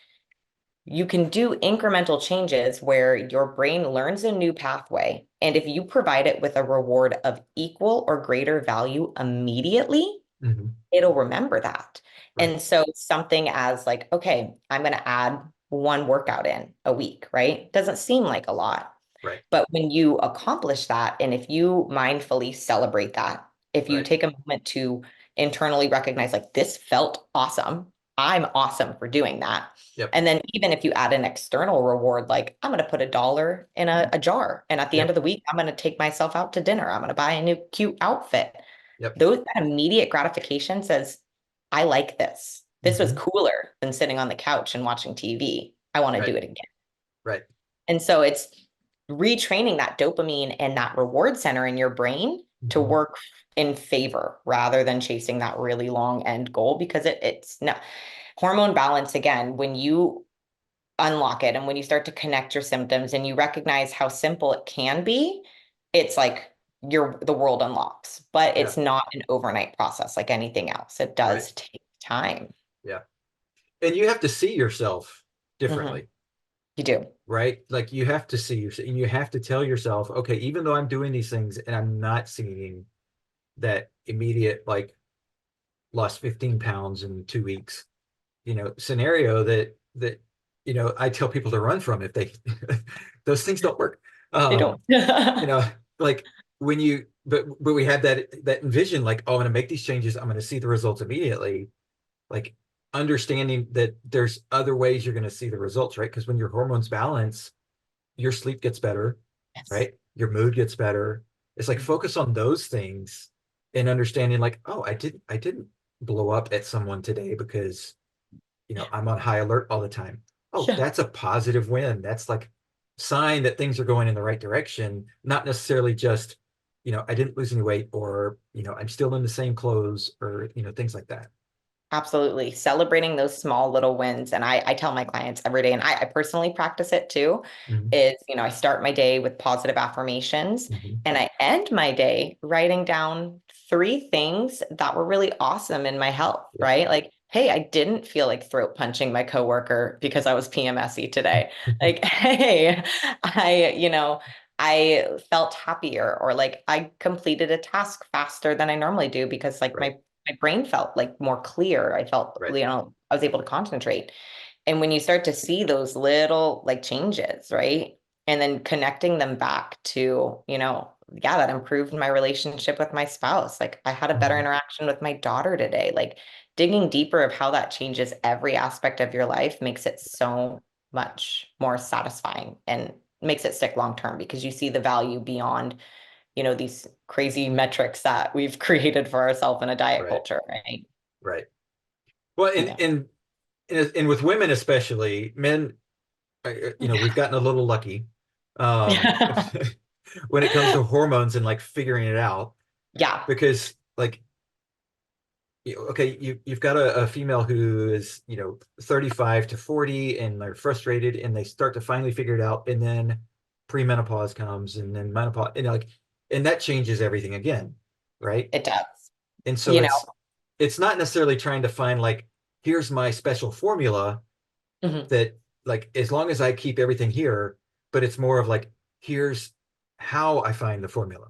[SPEAKER 2] you can do incremental changes where your brain learns a new pathway. And if you provide it with a reward of equal or greater value immediately,
[SPEAKER 1] Hmm.
[SPEAKER 2] it'll remember that.
[SPEAKER 1] Right.
[SPEAKER 2] And so something as like, okay, I'm going to add one workout in a week, right? Doesn't seem like a lot.
[SPEAKER 1] Right.
[SPEAKER 2] But when you accomplish that, and if you mindfully celebrate that, if you
[SPEAKER 1] Right.
[SPEAKER 2] take a moment to internally recognize, like, this felt awesome, I'm awesome for doing that.
[SPEAKER 1] Yep.
[SPEAKER 2] And then even if you add an external reward, like, I'm going to put $1 in a jar. And at the end of
[SPEAKER 1] Yep.
[SPEAKER 2] the week, I'm going to take myself out to dinner. I'm going to buy a new cute outfit.
[SPEAKER 1] Yep.
[SPEAKER 2] That immediate gratification says, I like this. This was
[SPEAKER 1] Hmm.
[SPEAKER 2] cooler than sitting on the couch and watching TV. I want to
[SPEAKER 1] Right.
[SPEAKER 2] do it again.
[SPEAKER 1] Right.
[SPEAKER 2] And so it's retraining that dopamine and that reward center in your brain to
[SPEAKER 1] Hmm.
[SPEAKER 2] work in favor rather than chasing that really long end goal because it's no hormone balance again when you unlock it and when you start to connect your symptoms and you recognize how simple it can be, it's like the world unlocks, but
[SPEAKER 1] Yeah.
[SPEAKER 2] it's not an overnight process like anything else. It
[SPEAKER 1] Right.
[SPEAKER 2] does take time.
[SPEAKER 1] Yeah. And you have to see yourself
[SPEAKER 2] Hmm.
[SPEAKER 1] differently,
[SPEAKER 2] You do.
[SPEAKER 1] right? Like you have to see yourself and you have to tell yourself, okay, even though I'm doing these things and I'm not seeing that immediate, like, lost 15 pounds in 2 weeks, scenario that I tell people to run from if they those things don't work.
[SPEAKER 2] They don't.
[SPEAKER 1] Um, you know, like when you but we had that envision, like, oh, I'm gonna make these changes, I'm gonna see the results immediately. Like understanding that there's other ways you're gonna see the results, right? Because when your hormones balance, your sleep gets better,
[SPEAKER 2] Yes.
[SPEAKER 1] right? Your mood gets better. It's like
[SPEAKER 2] Mhm.
[SPEAKER 1] focus on those things and understanding, like, oh, I didn't blow up at someone today because I'm on high alert all the time. Oh,
[SPEAKER 2] Yeah.
[SPEAKER 1] that's a positive win. That's like sign that things are going in the right direction, not necessarily just, I didn't lose any weight or, I'm still in the same clothes or, things like that.
[SPEAKER 2] Absolutely. Celebrating those small little wins. And I tell my clients every day, and I personally practice it too,
[SPEAKER 1] Hmm.
[SPEAKER 2] is, I start my day with positive affirmations
[SPEAKER 1] Hmm.
[SPEAKER 2] and I end my day writing down 3 things that were really awesome in my health,
[SPEAKER 1] Yeah.
[SPEAKER 2] right? Like, hey, I didn't feel like throat punching my coworker because I was PMSy today. Like, hey, I felt happier, or like I completed a task faster than I normally do because like
[SPEAKER 1] Right.
[SPEAKER 2] my brain felt like more clear. I felt,
[SPEAKER 1] Right.
[SPEAKER 2] I was able to concentrate. And when you start to see those little like changes, right? And then connecting them back to, yeah, that improved my relationship with my spouse. Like I had a better
[SPEAKER 1] Hmm.
[SPEAKER 2] interaction with my daughter today. Like digging deeper of how that changes every aspect of your life makes it so much more satisfying and makes it stick long term because you see the value beyond these crazy metrics that we've created for ourselves in a diet
[SPEAKER 1] Right.
[SPEAKER 2] culture, right?
[SPEAKER 1] Right. Well,
[SPEAKER 2] Yeah.
[SPEAKER 1] and with women especially, men, we've gotten a little lucky, um,
[SPEAKER 2] Yeah.
[SPEAKER 1] when it comes to hormones and like figuring it out,
[SPEAKER 2] Yeah.
[SPEAKER 1] because like okay, you've got a female who is 35 to 40 and they're frustrated and they start to finally figure it out, and then premenopause comes and then menopause, and like, and that changes everything again, right?
[SPEAKER 2] It does.
[SPEAKER 1] And so
[SPEAKER 2] You know,
[SPEAKER 1] it's not necessarily trying to find, like, here's my special formula
[SPEAKER 2] mhm.
[SPEAKER 1] that, like, as long as I keep everything here, but it's more of like, here's how I find the formula.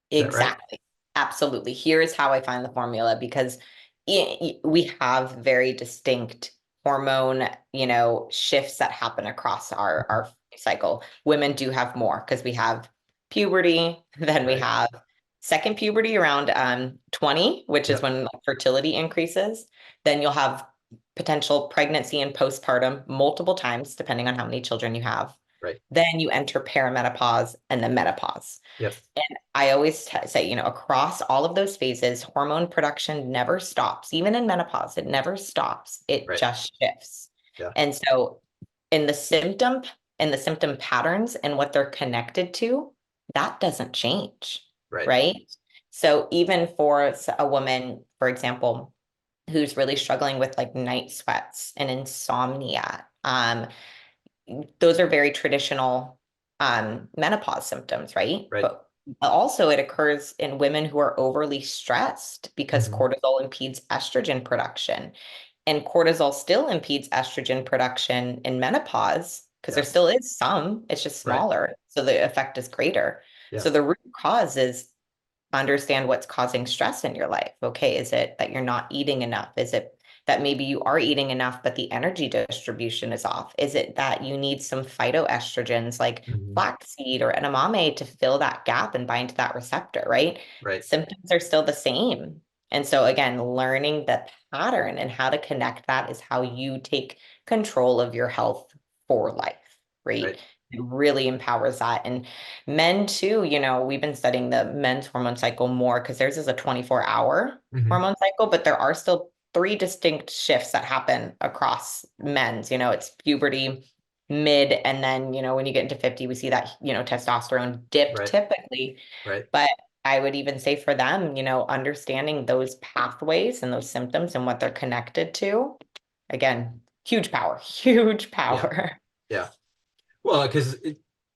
[SPEAKER 1] Is that right?
[SPEAKER 2] Exactly. Absolutely. Here's how I find the formula because we have very distinct hormone, shifts that happen across our cycle. Women do have more because we have puberty, then we
[SPEAKER 1] Right.
[SPEAKER 2] have second puberty around 20, which is
[SPEAKER 1] Yep.
[SPEAKER 2] when like, fertility increases. Then you'll have potential pregnancy and postpartum multiple times, depending on how many children you have.
[SPEAKER 1] Right.
[SPEAKER 2] Then you enter perimenopause and then menopause.
[SPEAKER 1] Yep.
[SPEAKER 2] And I always say, across all of those phases, hormone production never stops. Even in menopause, it never stops. It
[SPEAKER 1] Right.
[SPEAKER 2] just shifts.
[SPEAKER 1] Yeah.
[SPEAKER 2] And so in the symptom patterns and what they're connected to, that doesn't change,
[SPEAKER 1] Right.
[SPEAKER 2] right? So even for a woman, for example, who's really struggling with like night sweats and insomnia, those are very traditional menopause symptoms, right?
[SPEAKER 1] Right.
[SPEAKER 2] But also it occurs in women who are overly stressed because
[SPEAKER 1] Hmm.
[SPEAKER 2] cortisol impedes estrogen production. And cortisol still impedes estrogen production in menopause because there
[SPEAKER 1] Yeah.
[SPEAKER 2] still is some, it's just
[SPEAKER 1] Right.
[SPEAKER 2] smaller. So the effect is greater.
[SPEAKER 1] Yeah.
[SPEAKER 2] So the root cause is understand what's causing stress in your life. Okay, is it that you're not eating enough? Is it that maybe you are eating enough, but the energy distribution is off? Is it that you need some phytoestrogens like
[SPEAKER 1] Hmm.
[SPEAKER 2] flaxseed or edamame to fill that gap and bind to that receptor, right?
[SPEAKER 1] Right.
[SPEAKER 2] Symptoms are still the same. And so, again, learning the pattern and how to connect that is how you take control of your health for life, right?
[SPEAKER 1] Right.
[SPEAKER 2] It really empowers that. And men too, we've been studying the men's hormone cycle more because theirs is a 24-hour
[SPEAKER 1] Hmm.
[SPEAKER 2] hormone cycle, but there are still three distinct shifts that happen across men's. It's puberty, mid, and then, when you get into 50, we see that, testosterone dip
[SPEAKER 1] Right.
[SPEAKER 2] typically.
[SPEAKER 1] Right.
[SPEAKER 2] But I would even say for them, understanding those pathways and those symptoms and what they're connected to, again, huge power, huge
[SPEAKER 1] Yeah.
[SPEAKER 2] power.
[SPEAKER 1] Yeah. Well, because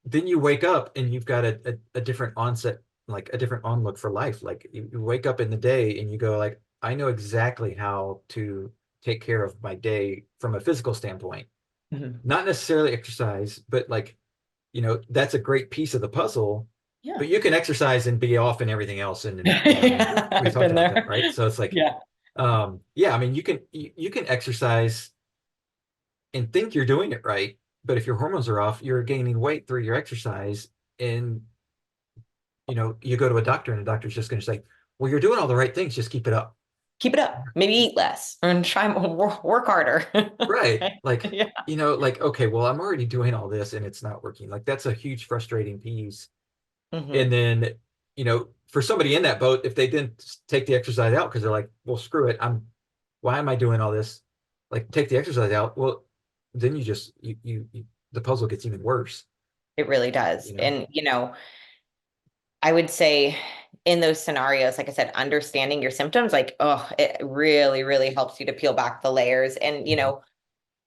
[SPEAKER 1] then you wake up and you've got a different onset, like a different onlook for life. Like you wake up in the day and you go like, I know exactly how to take care of my day from a physical standpoint.
[SPEAKER 2] Mhm.
[SPEAKER 1] Not necessarily exercise, but like, that's a great piece of the puzzle.
[SPEAKER 2] Yeah.
[SPEAKER 1] But you can exercise and be off in everything else. And I mean,
[SPEAKER 2] Yeah,
[SPEAKER 1] we've
[SPEAKER 2] I've
[SPEAKER 1] talked
[SPEAKER 2] been
[SPEAKER 1] about that,
[SPEAKER 2] there.
[SPEAKER 1] right? So it's like,
[SPEAKER 2] Yeah.
[SPEAKER 1] yeah, I mean, you can exercise and think you're doing it right, but if your hormones are off, you're gaining weight through your exercise, and you go to a doctor, and the doctor's just going to say, "Well, you're doing all the right things, just keep it up."
[SPEAKER 2] Keep it up. Maybe eat less and try work harder.
[SPEAKER 1] Right? Like,
[SPEAKER 2] Yeah.
[SPEAKER 1] like, okay, well, I'm already doing all this and it's not working. Like that's a huge frustrating piece. And
[SPEAKER 2] Hmm.
[SPEAKER 1] then, for somebody in that boat, if they didn't take the exercise out because they're like, "Well, screw it. Why am I doing all this?" Like take the exercise out. Well, then you just the puzzle gets even worse,
[SPEAKER 2] It really
[SPEAKER 1] you
[SPEAKER 2] does.
[SPEAKER 1] know?
[SPEAKER 2] And, I would say in those scenarios, like I said, understanding your symptoms, like, oh, it really, really helps you to peel back the layers. And,
[SPEAKER 1] Mhm.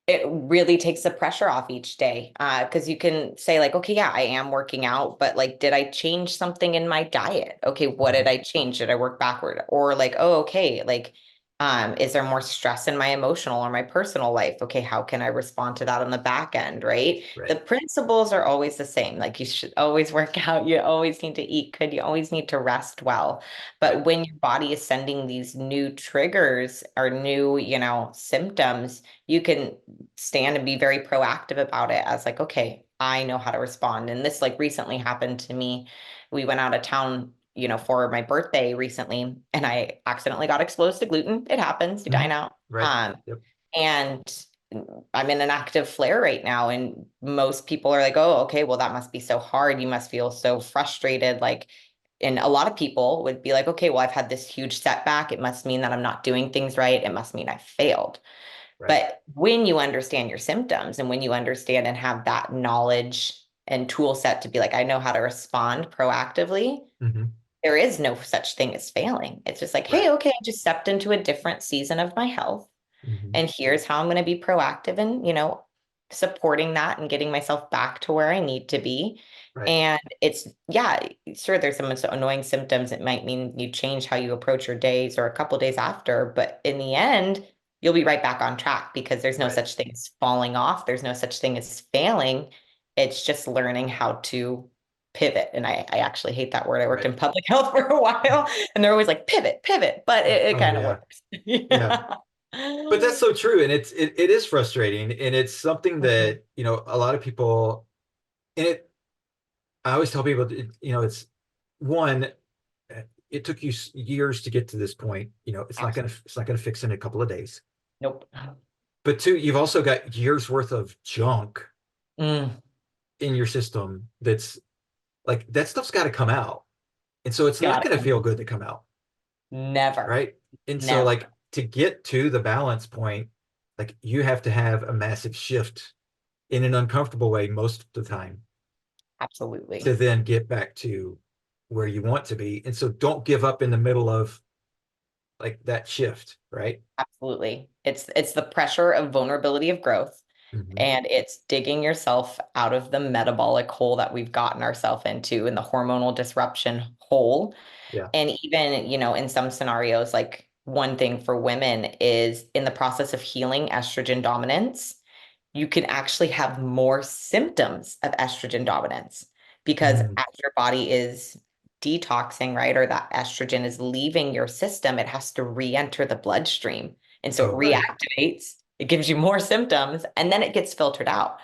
[SPEAKER 2] it really takes the pressure off each day. Because you can say, like, okay, yeah, I am working out, but like, did I change something in my diet? Okay, what did
[SPEAKER 1] Mhm.
[SPEAKER 2] I change? Did I work backward? Or like, oh, okay, like, is there more stress in my emotional or my personal life? Okay, how can I respond to that on the back end, right? The
[SPEAKER 1] Right.
[SPEAKER 2] principles are always the same. Like you should always work out, you always need to eat good, you always need to rest well.
[SPEAKER 1] Right.
[SPEAKER 2] But when your body is sending these new triggers or new, symptoms, you can stand and be very proactive about it as like, okay, I know how to respond. And this like recently happened to me. We went out of town, for my birthday recently, and I accidentally got exposed to gluten. It happens, you dine
[SPEAKER 1] Mhm.
[SPEAKER 2] out.
[SPEAKER 1] Right. Yep.
[SPEAKER 2] And I'm in an active flare right now. And most people are like, oh, okay, well, that must be so hard. You must feel so frustrated. Like, and a lot of people would be like, okay, well, I've had this huge setback. It must mean that I'm not doing things right. It must mean I failed.
[SPEAKER 1] Right.
[SPEAKER 2] But when you understand your symptoms and when you understand and have that knowledge and tool set to be like, I know how to respond proactively,
[SPEAKER 1] Hmm.
[SPEAKER 2] there is no such thing as failing. It's just like,
[SPEAKER 1] Right.
[SPEAKER 2] hey, okay, I just stepped into a different season of my health.
[SPEAKER 1] Hmm.
[SPEAKER 2] And here's how I'm going to be proactive and, supporting that and getting myself back to where I need to be.
[SPEAKER 1] Right.
[SPEAKER 2] And it's, yeah, sure, there's some annoying symptoms. It might mean you change how you approach your days or a couple days after, but in the end, you'll be right back on track because there's no
[SPEAKER 1] Right.
[SPEAKER 2] such thing as falling off. There's no such thing as failing. It's just learning how to pivot. And I actually hate that word. I worked
[SPEAKER 1] Right.
[SPEAKER 2] in public health for a while and they're always like, pivot, pivot, but it
[SPEAKER 1] Oh
[SPEAKER 2] kind of
[SPEAKER 1] yeah.
[SPEAKER 2] works.
[SPEAKER 1] Yeah.
[SPEAKER 2] Yeah.
[SPEAKER 1] But that's so true. And it is frustrating. And it's something
[SPEAKER 2] Mhm.
[SPEAKER 1] that, a lot of people, and I always tell people, it's one, it took you years to get to this point.
[SPEAKER 2] Absolutely.
[SPEAKER 1] It's not gonna fix in a couple of days.
[SPEAKER 2] Nope.
[SPEAKER 1] But two, you've also got years worth of junk
[SPEAKER 2] Mm,
[SPEAKER 1] in your system that's like that stuff's got to come out. And so it's not
[SPEAKER 2] got
[SPEAKER 1] going to
[SPEAKER 2] it.
[SPEAKER 1] feel good to come out,
[SPEAKER 2] Never.
[SPEAKER 1] right? And so
[SPEAKER 2] Never.
[SPEAKER 1] like to get to the balance point, like you have to have a massive shift in an uncomfortable way most of the time to
[SPEAKER 2] Absolutely.
[SPEAKER 1] then get back to where you want to be. And so don't give up in the middle of like that shift, right?
[SPEAKER 2] Absolutely. It's the pressure of vulnerability of growth,
[SPEAKER 1] Mm-hmm.
[SPEAKER 2] and it's digging yourself out of the metabolic hole that we've gotten ourselves into, in the hormonal disruption hole.
[SPEAKER 1] Yeah.
[SPEAKER 2] And even, in some scenarios, like one thing for women is in the process of healing estrogen dominance, you can actually have more symptoms of estrogen dominance because
[SPEAKER 1] Mm.
[SPEAKER 2] as your body is detoxing, right, or that estrogen is leaving your system, it has to re-enter the bloodstream. And so it
[SPEAKER 1] Oh, right.
[SPEAKER 2] reactivates, it gives you more symptoms, and then it gets filtered out.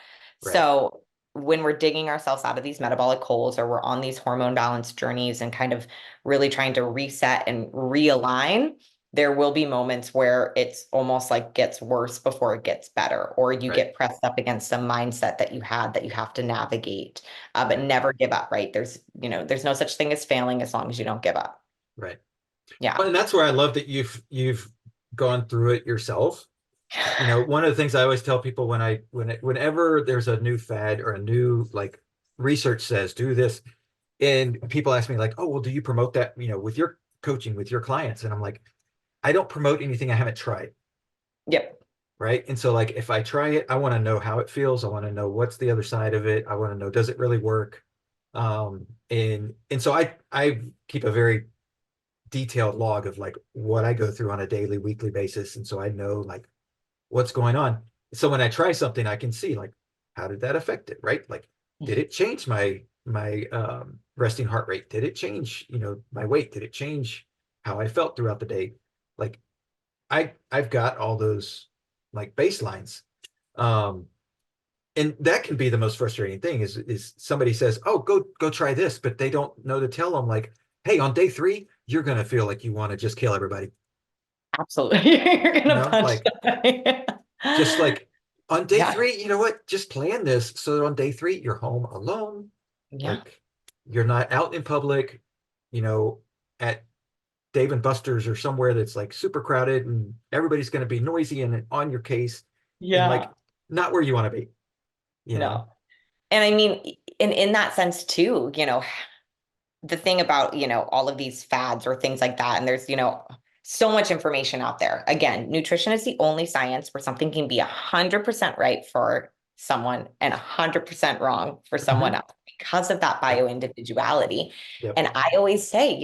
[SPEAKER 1] Right.
[SPEAKER 2] So when we're digging ourselves out of these metabolic holes, or we're on these hormone balance journeys and kind of really trying to reset and realign, there will be moments where it's almost like gets worse before it gets better, or you
[SPEAKER 1] Right.
[SPEAKER 2] get pressed up against some mindset that you had that you have to navigate, but
[SPEAKER 1] Right.
[SPEAKER 2] never give up, right? There's no such thing as failing as long as you don't give up.
[SPEAKER 1] Right.
[SPEAKER 2] Yeah.
[SPEAKER 1] Well, and that's where I love that you've gone through it yourself. One of the things I always tell people whenever there's a new fad or a new like research says do this, and people ask me like, oh, well, do you promote that, with your coaching with your clients? And I'm like, I don't promote anything I haven't tried.
[SPEAKER 2] Yep.
[SPEAKER 1] Right. And so like if I try it, I want to know how it feels. I want to know what's the other side of it. I want to know, does it really work? And so I keep a very detailed log of like what I go through on a daily, weekly basis. And so I know like what's going on. So when I try something, I can see like, how did that affect it? Right. Like, did it change my resting heart rate? Did it change, my weight? Did it change how I felt throughout the day? Like I've got all those like baselines. Um, and that can be the most frustrating thing is somebody says, oh, go try this, but they don't know to tell them like, hey, on day 3, you're gonna feel like you want to just kill everybody.
[SPEAKER 2] Absolutely. You're gonna punch
[SPEAKER 1] Like
[SPEAKER 2] somebody.
[SPEAKER 1] just like on day
[SPEAKER 2] Yeah.
[SPEAKER 1] 3, you know what? Just plan this so that on day 3, you're home alone.
[SPEAKER 2] Yeah.
[SPEAKER 1] Like you're not out in public, at Dave and Buster's or somewhere that's like super crowded and everybody's going to be noisy and on your case and like
[SPEAKER 2] Yeah.
[SPEAKER 1] not where you want to be, you know?
[SPEAKER 2] No. And I mean, in that sense too, the thing about, all of these fads or things like that, and there's, so much information out there. Again, nutrition is the only science where something can be 100% right for someone and 100% wrong for someone
[SPEAKER 1] Mhm.
[SPEAKER 2] else because of that
[SPEAKER 1] Yep.
[SPEAKER 2] bio individuality.
[SPEAKER 1] Yep.
[SPEAKER 2] And I always say,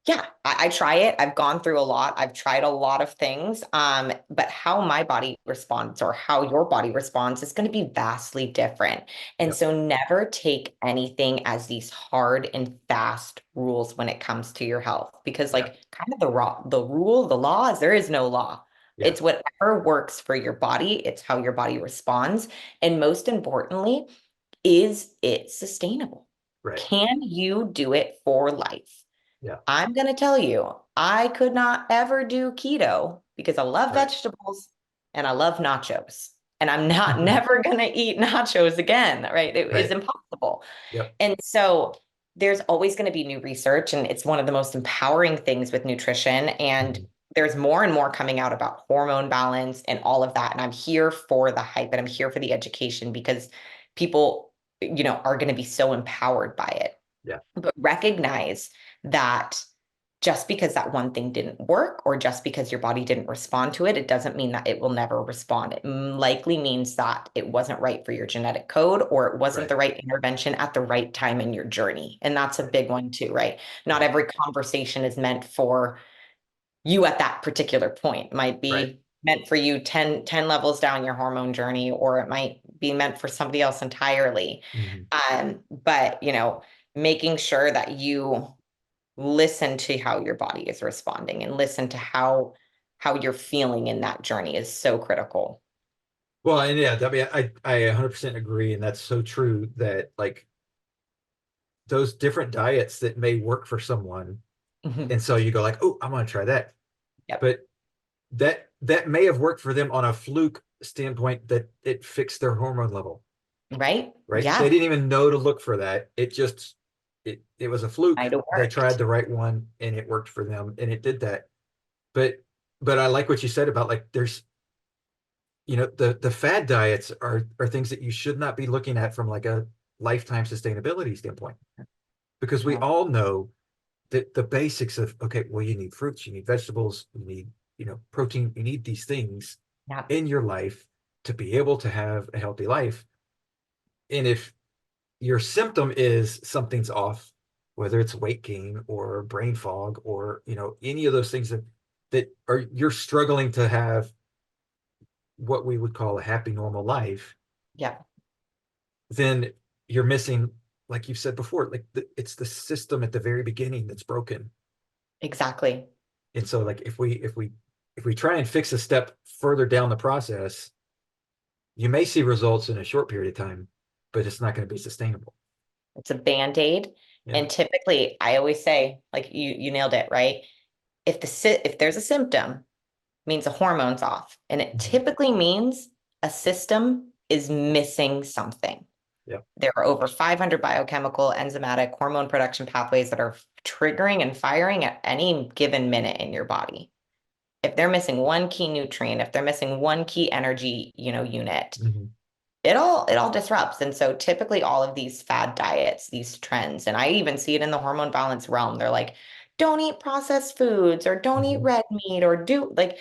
[SPEAKER 2] yeah, I try it. I've gone through a lot. I've tried a lot of things. But how my body responds or how your body responds is going to be vastly different. And
[SPEAKER 1] Yep.
[SPEAKER 2] so never take anything as these hard and fast rules when it comes to your health, because
[SPEAKER 1] Yeah.
[SPEAKER 2] like kind of the law is there is no law.
[SPEAKER 1] Yeah.
[SPEAKER 2] It's whatever works for your body. It's how your body responds. And most importantly, is it sustainable?
[SPEAKER 1] Right.
[SPEAKER 2] Can you do it for life?
[SPEAKER 1] Yeah.
[SPEAKER 2] I'm going to tell you, I could not ever do keto because I love
[SPEAKER 1] Right.
[SPEAKER 2] vegetables and I love nachos. And I'm not never going to eat nachos again, right? It is
[SPEAKER 1] Right.
[SPEAKER 2] impossible.
[SPEAKER 1] Yep.
[SPEAKER 2] And so there's always going to be new research, and it's one of the most empowering things with nutrition. And
[SPEAKER 1] Mhm.
[SPEAKER 2] there's more and more coming out about hormone balance and all of that. And I'm here for the hype and I'm here for the education because people, are going to be so empowered by it.
[SPEAKER 1] Yeah.
[SPEAKER 2] But recognize that just because that one thing didn't work or just because your body didn't respond to it, it doesn't mean that it will never respond. It likely means that it wasn't right for your genetic code or it wasn't
[SPEAKER 1] Right.
[SPEAKER 2] the right intervention at the right time in your journey. And that's a
[SPEAKER 1] Right.
[SPEAKER 2] big one too, right? Not
[SPEAKER 1] Right.
[SPEAKER 2] every conversation is meant for you at that particular point. It might
[SPEAKER 1] Right.
[SPEAKER 2] be meant for you ten levels down your hormone journey, or it might be meant for somebody else entirely.
[SPEAKER 1] Mhm.
[SPEAKER 2] But making sure that you listen to how your body is responding and listen to how you're feeling in that journey is so critical.
[SPEAKER 1] Well, and yeah, I mean, I 100% agree, and that's so true that like those different diets that may work for someone,
[SPEAKER 2] Mhm.
[SPEAKER 1] and so you go like, oh, I'm gonna try that,
[SPEAKER 2] Yep.
[SPEAKER 1] but that may have worked for them on a fluke standpoint that it fixed their hormone level,
[SPEAKER 2] Right?
[SPEAKER 1] right? They
[SPEAKER 2] Yeah.
[SPEAKER 1] didn't even know to look for that. It was a fluke.
[SPEAKER 2] Might have
[SPEAKER 1] They tried
[SPEAKER 2] worked.
[SPEAKER 1] the right one and it worked for them and it did that. But I like what you said about like there's the fad diets are things that you should not be looking at from like a lifetime sustainability standpoint because we
[SPEAKER 2] Yeah.
[SPEAKER 1] all know that the basics of, okay, well, you need fruits, you need vegetables, you need, protein, you need these things
[SPEAKER 2] Yeah.
[SPEAKER 1] in your life to be able to have a healthy life. And if your symptom is something's off, whether it's weight gain or brain fog or, any of those things that are, you're struggling to have what we would call a happy, normal life,
[SPEAKER 2] Yeah.
[SPEAKER 1] then you're missing, like you've said before, like it's the system at the very beginning that's broken.
[SPEAKER 2] Exactly.
[SPEAKER 1] And so like if we try and fix a step further down the process, you may see results in a short period of time, but it's not going to be sustainable.
[SPEAKER 2] It's a band-aid.
[SPEAKER 1] Yeah.
[SPEAKER 2] And typically, I always say, like you nailed it, right? If there's a symptom, means a hormone's off. And it
[SPEAKER 1] Mhm.
[SPEAKER 2] typically means a system is missing something.
[SPEAKER 1] Yeah.
[SPEAKER 2] There are over 500 biochemical, enzymatic, hormone production pathways that are triggering and firing at any given minute in your body. If they're missing one key nutrient, if they're missing one key energy, unit,
[SPEAKER 1] Mm-hmm.
[SPEAKER 2] it all disrupts. And so typically all of these fad diets, these trends, and I even see it in the hormone balance realm. They're like, don't eat processed foods or don't eat
[SPEAKER 1] Mm-hmm.
[SPEAKER 2] red meat or do like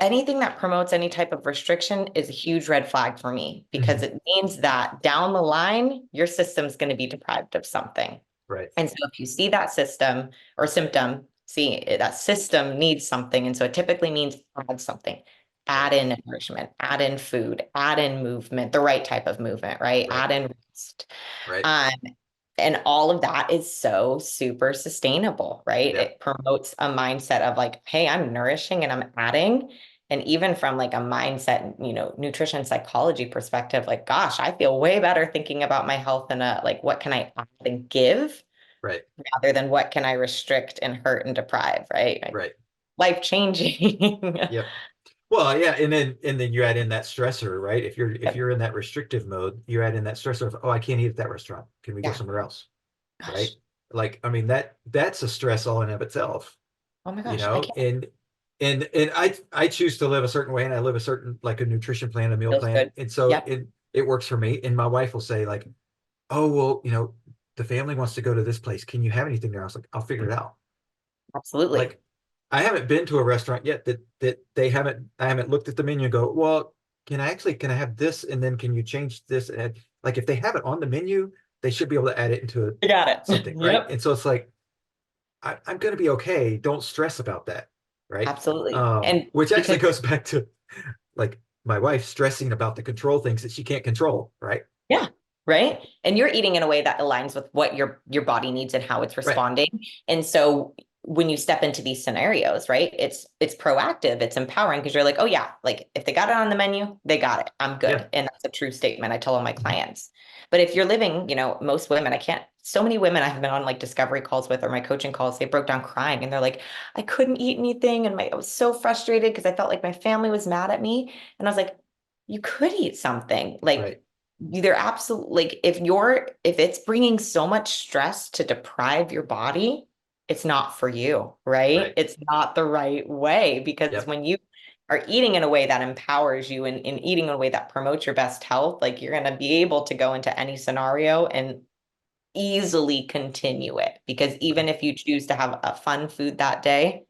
[SPEAKER 2] anything that promotes any type of restriction is a huge red flag for me because
[SPEAKER 1] Mm-hmm.
[SPEAKER 2] it means that down the line, your system's going to be deprived of something.
[SPEAKER 1] Right.
[SPEAKER 2] And so if you see that system or symptom, that system needs something. And so it typically means add something,
[SPEAKER 1] Right.
[SPEAKER 2] add in nourishment, add in food, add in movement, the right type of movement, right?
[SPEAKER 1] Right.
[SPEAKER 2] Add in rest.
[SPEAKER 1] Right.
[SPEAKER 2] Um, and all of that is so super sustainable, right?
[SPEAKER 1] Yeah.
[SPEAKER 2] It promotes a mindset of like, hey, I'm nourishing and I'm adding. And even from like a mindset, nutrition psychology perspective, like, gosh, I feel way better thinking about my health and like, what can I add and give
[SPEAKER 1] Right.
[SPEAKER 2] rather than what can I restrict and hurt and deprive, right? Like,
[SPEAKER 1] Right.
[SPEAKER 2] life changing.
[SPEAKER 1] Yep. Well, yeah, and then you add in that stressor, right? If you're in that restrictive mode, you add in that stressor of, oh, I can't eat at that restaurant. Can we go
[SPEAKER 2] Yeah.
[SPEAKER 1] somewhere else? Right?
[SPEAKER 2] Gosh.
[SPEAKER 1] Like, I mean, that's a stress all in of itself,
[SPEAKER 2] Oh my gosh. I can't.
[SPEAKER 1] and I choose to live a certain way, and I live a certain, like, a nutrition plan, a meal
[SPEAKER 2] Feels
[SPEAKER 1] plan,
[SPEAKER 2] good.
[SPEAKER 1] and so
[SPEAKER 2] Yep.
[SPEAKER 1] it works for me. And my wife will say, like, oh, well, the family wants to go to this place. Can you have anything there? I was like, I'll figure it out.
[SPEAKER 2] Absolutely.
[SPEAKER 1] Like, I haven't been to a restaurant yet that I haven't looked at the menu and go, well, can I have this? And then can you change this? And like, if they have it on the menu, they should be able to add it into
[SPEAKER 2] You got it.
[SPEAKER 1] something, right?
[SPEAKER 2] Yep.
[SPEAKER 1] And so it's like, I'm going to be okay. Don't stress about that. Right.
[SPEAKER 2] Absolutely. And
[SPEAKER 1] Which actually
[SPEAKER 2] because
[SPEAKER 1] goes back to, like, my wife stressing about the control things that she can't control. Right.
[SPEAKER 2] yeah, right. And you're eating in a way that aligns with what your body needs and how it's
[SPEAKER 1] Right.
[SPEAKER 2] responding. And so when you step into these scenarios, right, it's proactive, it's empowering because you're like, oh yeah, like if they got it on the menu, they got it. I'm
[SPEAKER 1] Yeah.
[SPEAKER 2] good. And that's a true statement I tell all my
[SPEAKER 1] Mhm.
[SPEAKER 2] clients. But if you're living, most women, so many women I've been on like discovery calls with or my coaching calls, they broke down crying and they're like, I couldn't eat anything. And I was so frustrated because I felt like my family was mad at me. And I was like, you could eat something. Like
[SPEAKER 1] Right.
[SPEAKER 2] they're absolutely like if it's bringing so much stress to deprive your body, it's not for you, right?
[SPEAKER 1] Right.
[SPEAKER 2] It's not the right way because
[SPEAKER 1] Yep.
[SPEAKER 2] when you are eating in a way that empowers you and eating in a way that promotes your best health, like you're going to be able to go into any scenario and easily continue it because
[SPEAKER 1] Right.
[SPEAKER 2] even if you choose to have a fun food that day,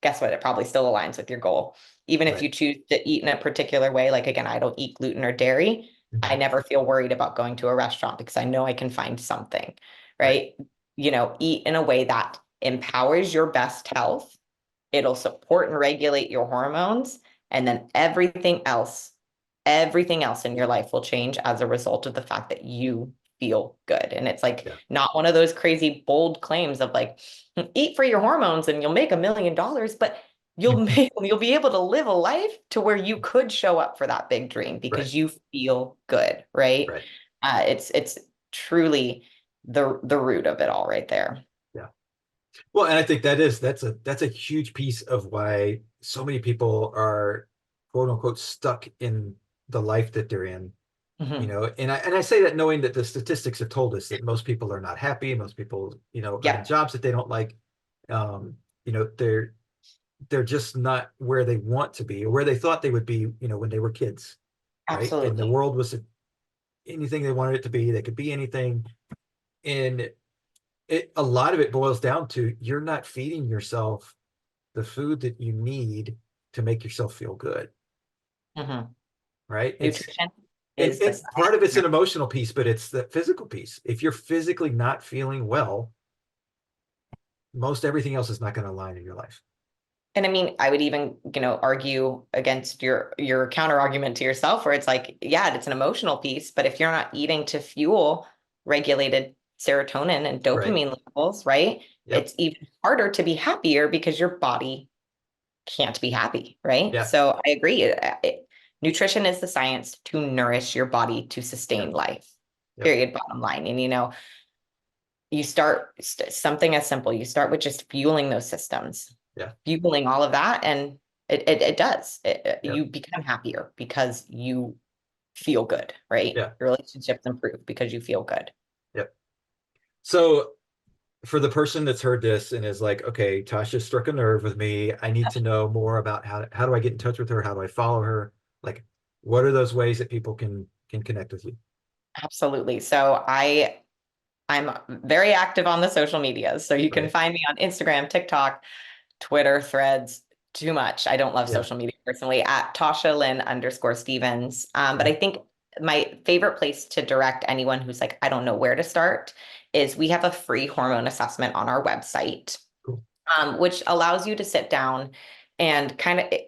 [SPEAKER 2] guess what? It probably still aligns with your goal. Even if
[SPEAKER 1] Right.
[SPEAKER 2] you choose to eat in a particular way, like again, I don't eat gluten or dairy. I
[SPEAKER 1] Mhm.
[SPEAKER 2] never feel worried about going to a restaurant because I know I can find something,
[SPEAKER 1] Right.
[SPEAKER 2] right? Eat in a way that empowers your best health. It'll support and regulate your hormones. And then everything else in your life will change as a result of the fact that you feel good. And it's like
[SPEAKER 1] Yeah.
[SPEAKER 2] not one of those crazy bold claims of like, eat for your hormones and you'll make $1 million, but you'll be able to live a life to where you could show up for that big dream
[SPEAKER 1] Right.
[SPEAKER 2] because you feel good, right?
[SPEAKER 1] Right.
[SPEAKER 2] It's truly the root of it all right there.
[SPEAKER 1] Yeah. Well, and I think that's a huge piece of why so many people are, quote unquote, stuck in the life that they're in.
[SPEAKER 2] Hmm.
[SPEAKER 1] And I say that knowing that the statistics have told us that most people are not happy. Most people, are in
[SPEAKER 2] Yep,
[SPEAKER 1] jobs that they don't like. They're just not where they want to be or where they thought they would be, when they were kids, right? And the
[SPEAKER 2] absolutely.
[SPEAKER 1] world was anything they wanted it to be. They could be anything. And a lot of it boils down to you're not feeding yourself the food that you need to make yourself feel good,
[SPEAKER 2] Mhm.
[SPEAKER 1] right?
[SPEAKER 2] Nutrition is the
[SPEAKER 1] And part of it's an
[SPEAKER 2] science.
[SPEAKER 1] emotional piece, but it's the physical piece. If you're physically not feeling well, most everything else is not going to align in your life.
[SPEAKER 2] And I mean, I would even, argue against your counter argument to yourself where it's like, yeah, it's an emotional piece, but if you're not eating to fuel regulated serotonin and
[SPEAKER 1] Right.
[SPEAKER 2] dopamine levels, right?
[SPEAKER 1] Yep.
[SPEAKER 2] It's even harder to be happier because your body can't be happy, right?
[SPEAKER 1] Yeah.
[SPEAKER 2] So I agree. Nutrition is the science to nourish your body to sustain
[SPEAKER 1] Yep.
[SPEAKER 2] life.
[SPEAKER 1] Yep.
[SPEAKER 2] Period, bottom line. And you start something as simple. You start with just fueling those systems,
[SPEAKER 1] Yeah.
[SPEAKER 2] fueling all of that, and it does.
[SPEAKER 1] Yep.
[SPEAKER 2] You become happier because you feel good, right?
[SPEAKER 1] Yeah.
[SPEAKER 2] Your relationships improve because you feel good.
[SPEAKER 1] Yep. So for the person that's heard this and is like, okay, Tasha struck a nerve with me. I need to know more about how do I get in touch with her? How do I follow her? Like, what are those ways that people can connect with you?
[SPEAKER 2] Absolutely. So I'm very active on the social medias. So you can
[SPEAKER 1] Right.
[SPEAKER 2] find me on Instagram, TikTok, Twitter, Threads, too much. I don't love
[SPEAKER 1] Yeah.
[SPEAKER 2] social media personally at Tasha_Lynn_Stevens. But
[SPEAKER 1] Okay.
[SPEAKER 2] I think my favorite place to direct anyone who's like, I don't know where to start is we have a free hormone assessment on our website,
[SPEAKER 1] Cool.
[SPEAKER 2] which allows you to sit down and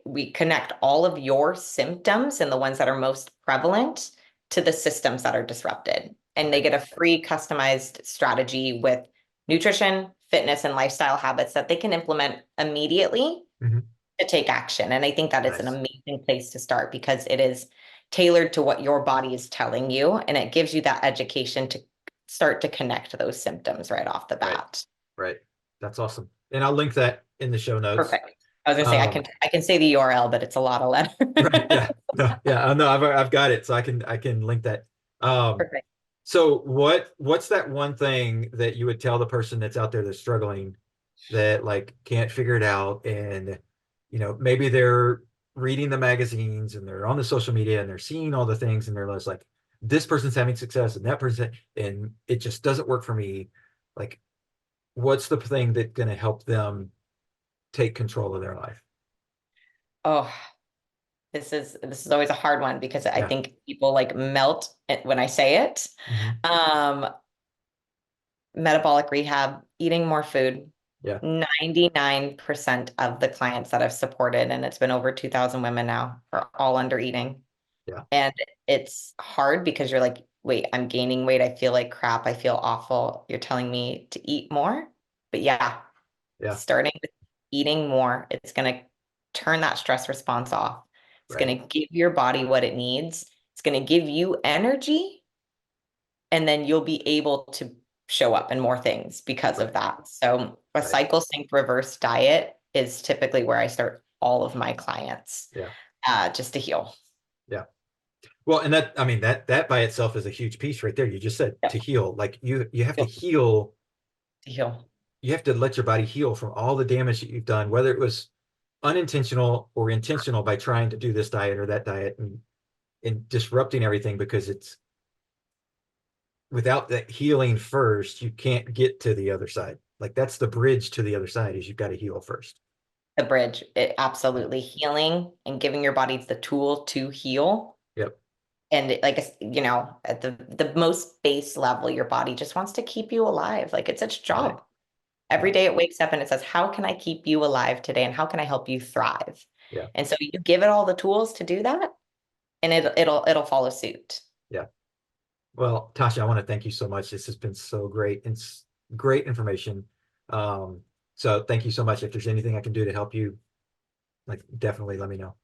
[SPEAKER 2] we connect all of your symptoms and the ones that are most prevalent to the systems that are disrupted. And they
[SPEAKER 1] Okay.
[SPEAKER 2] get a free customized strategy with nutrition, fitness, and lifestyle habits that they can implement immediately
[SPEAKER 1] Mhm.
[SPEAKER 2] to take action. And I think that is an
[SPEAKER 1] Nice.
[SPEAKER 2] amazing place to start because it is tailored to what your body is telling you. And it gives you that education to start to connect those symptoms right off the
[SPEAKER 1] Right.
[SPEAKER 2] bat.
[SPEAKER 1] Right. That's awesome. And I'll link that in the show notes.
[SPEAKER 2] Perfect. I was gonna say
[SPEAKER 1] Um,
[SPEAKER 2] I can say the URL, but it's a lot of letters.
[SPEAKER 1] right. Yeah. No, yeah. No, I've got it. So I can link that. Um,
[SPEAKER 2] Perfect.
[SPEAKER 1] so what's that one thing that you would tell the person that's out there that's struggling that like can't figure it out and maybe they're reading the magazines and they're on the social media and they're seeing all the things and they're just like this person's having success and that person and it just doesn't work for me. Like what's the thing that's going to help them take control of their life?
[SPEAKER 2] Oh, this is always a hard one because I
[SPEAKER 1] Yeah.
[SPEAKER 2] think people like melt when I say it.
[SPEAKER 1] Hmm.
[SPEAKER 2] Um, Metabolic rehab, eating more food.
[SPEAKER 1] Yeah.
[SPEAKER 2] 99% of the clients that I've supported, and it's been over 2,000 women now, are all under eating.
[SPEAKER 1] Yeah.
[SPEAKER 2] And it's hard because you're like, wait, I'm gaining weight. I feel like crap. I feel awful. You're telling me to eat more. But yeah,
[SPEAKER 1] Yeah.
[SPEAKER 2] starting with eating more, it's going to turn that stress response off. It's
[SPEAKER 1] Right.
[SPEAKER 2] going to give your body what it needs. It's going to give you energy, and then you'll be able to show up in more things because
[SPEAKER 1] Right.
[SPEAKER 2] of that. So a
[SPEAKER 1] Right.
[SPEAKER 2] cycle sync reverse diet is typically where I start all of my clients,
[SPEAKER 1] Yeah.
[SPEAKER 2] just to heal.
[SPEAKER 1] Yeah. Well, and that, I mean, that by itself is a huge piece right there. You just said
[SPEAKER 2] Yep.
[SPEAKER 1] to heal, like you have to
[SPEAKER 2] Heal.
[SPEAKER 1] heal.
[SPEAKER 2] To heal.
[SPEAKER 1] You have to let your body heal from all the damage that you've done, whether it was unintentional or intentional by trying to do this diet or that diet and disrupting everything because it's without that healing first, you can't get to the other side. Like that's the bridge to the other side is you've got to heal first.
[SPEAKER 2] The bridge, it
[SPEAKER 1] Yeah.
[SPEAKER 2] absolutely healing and giving your body the tool to heal.
[SPEAKER 1] Yep.
[SPEAKER 2] And at the most base level, your body just wants to keep you alive. Like it's its
[SPEAKER 1] Right.
[SPEAKER 2] job. Every
[SPEAKER 1] Yeah.
[SPEAKER 2] day it wakes up and it says, how can I keep you alive today? And how can I help you thrive?
[SPEAKER 1] Yeah.
[SPEAKER 2] And so you give it all the tools to do that, and it'll follow suit.
[SPEAKER 1] Yeah. Well, Tasha, I want to thank you so much. This has been so great and great information. Um, so thank you so much. If there's anything I can do to help you, like definitely let me know.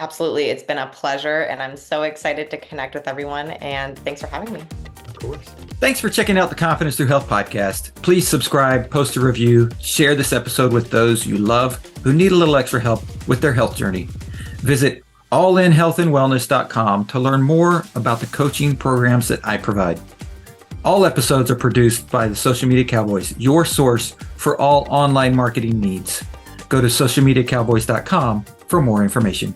[SPEAKER 2] Absolutely. It's been a pleasure, and I'm so excited to connect with everyone. And thanks for having me.
[SPEAKER 1] Of course. Thanks for checking out the Confidence Through Health podcast. Please subscribe, post a review, share this episode with those you love who need a little extra help with their health journey. Visit allinhealthandwellness.com to learn more about the coaching programs that I provide. All episodes are produced by the Social Media Cowboys, your source for all online marketing needs. Go to socialmediacowboys.com for more information.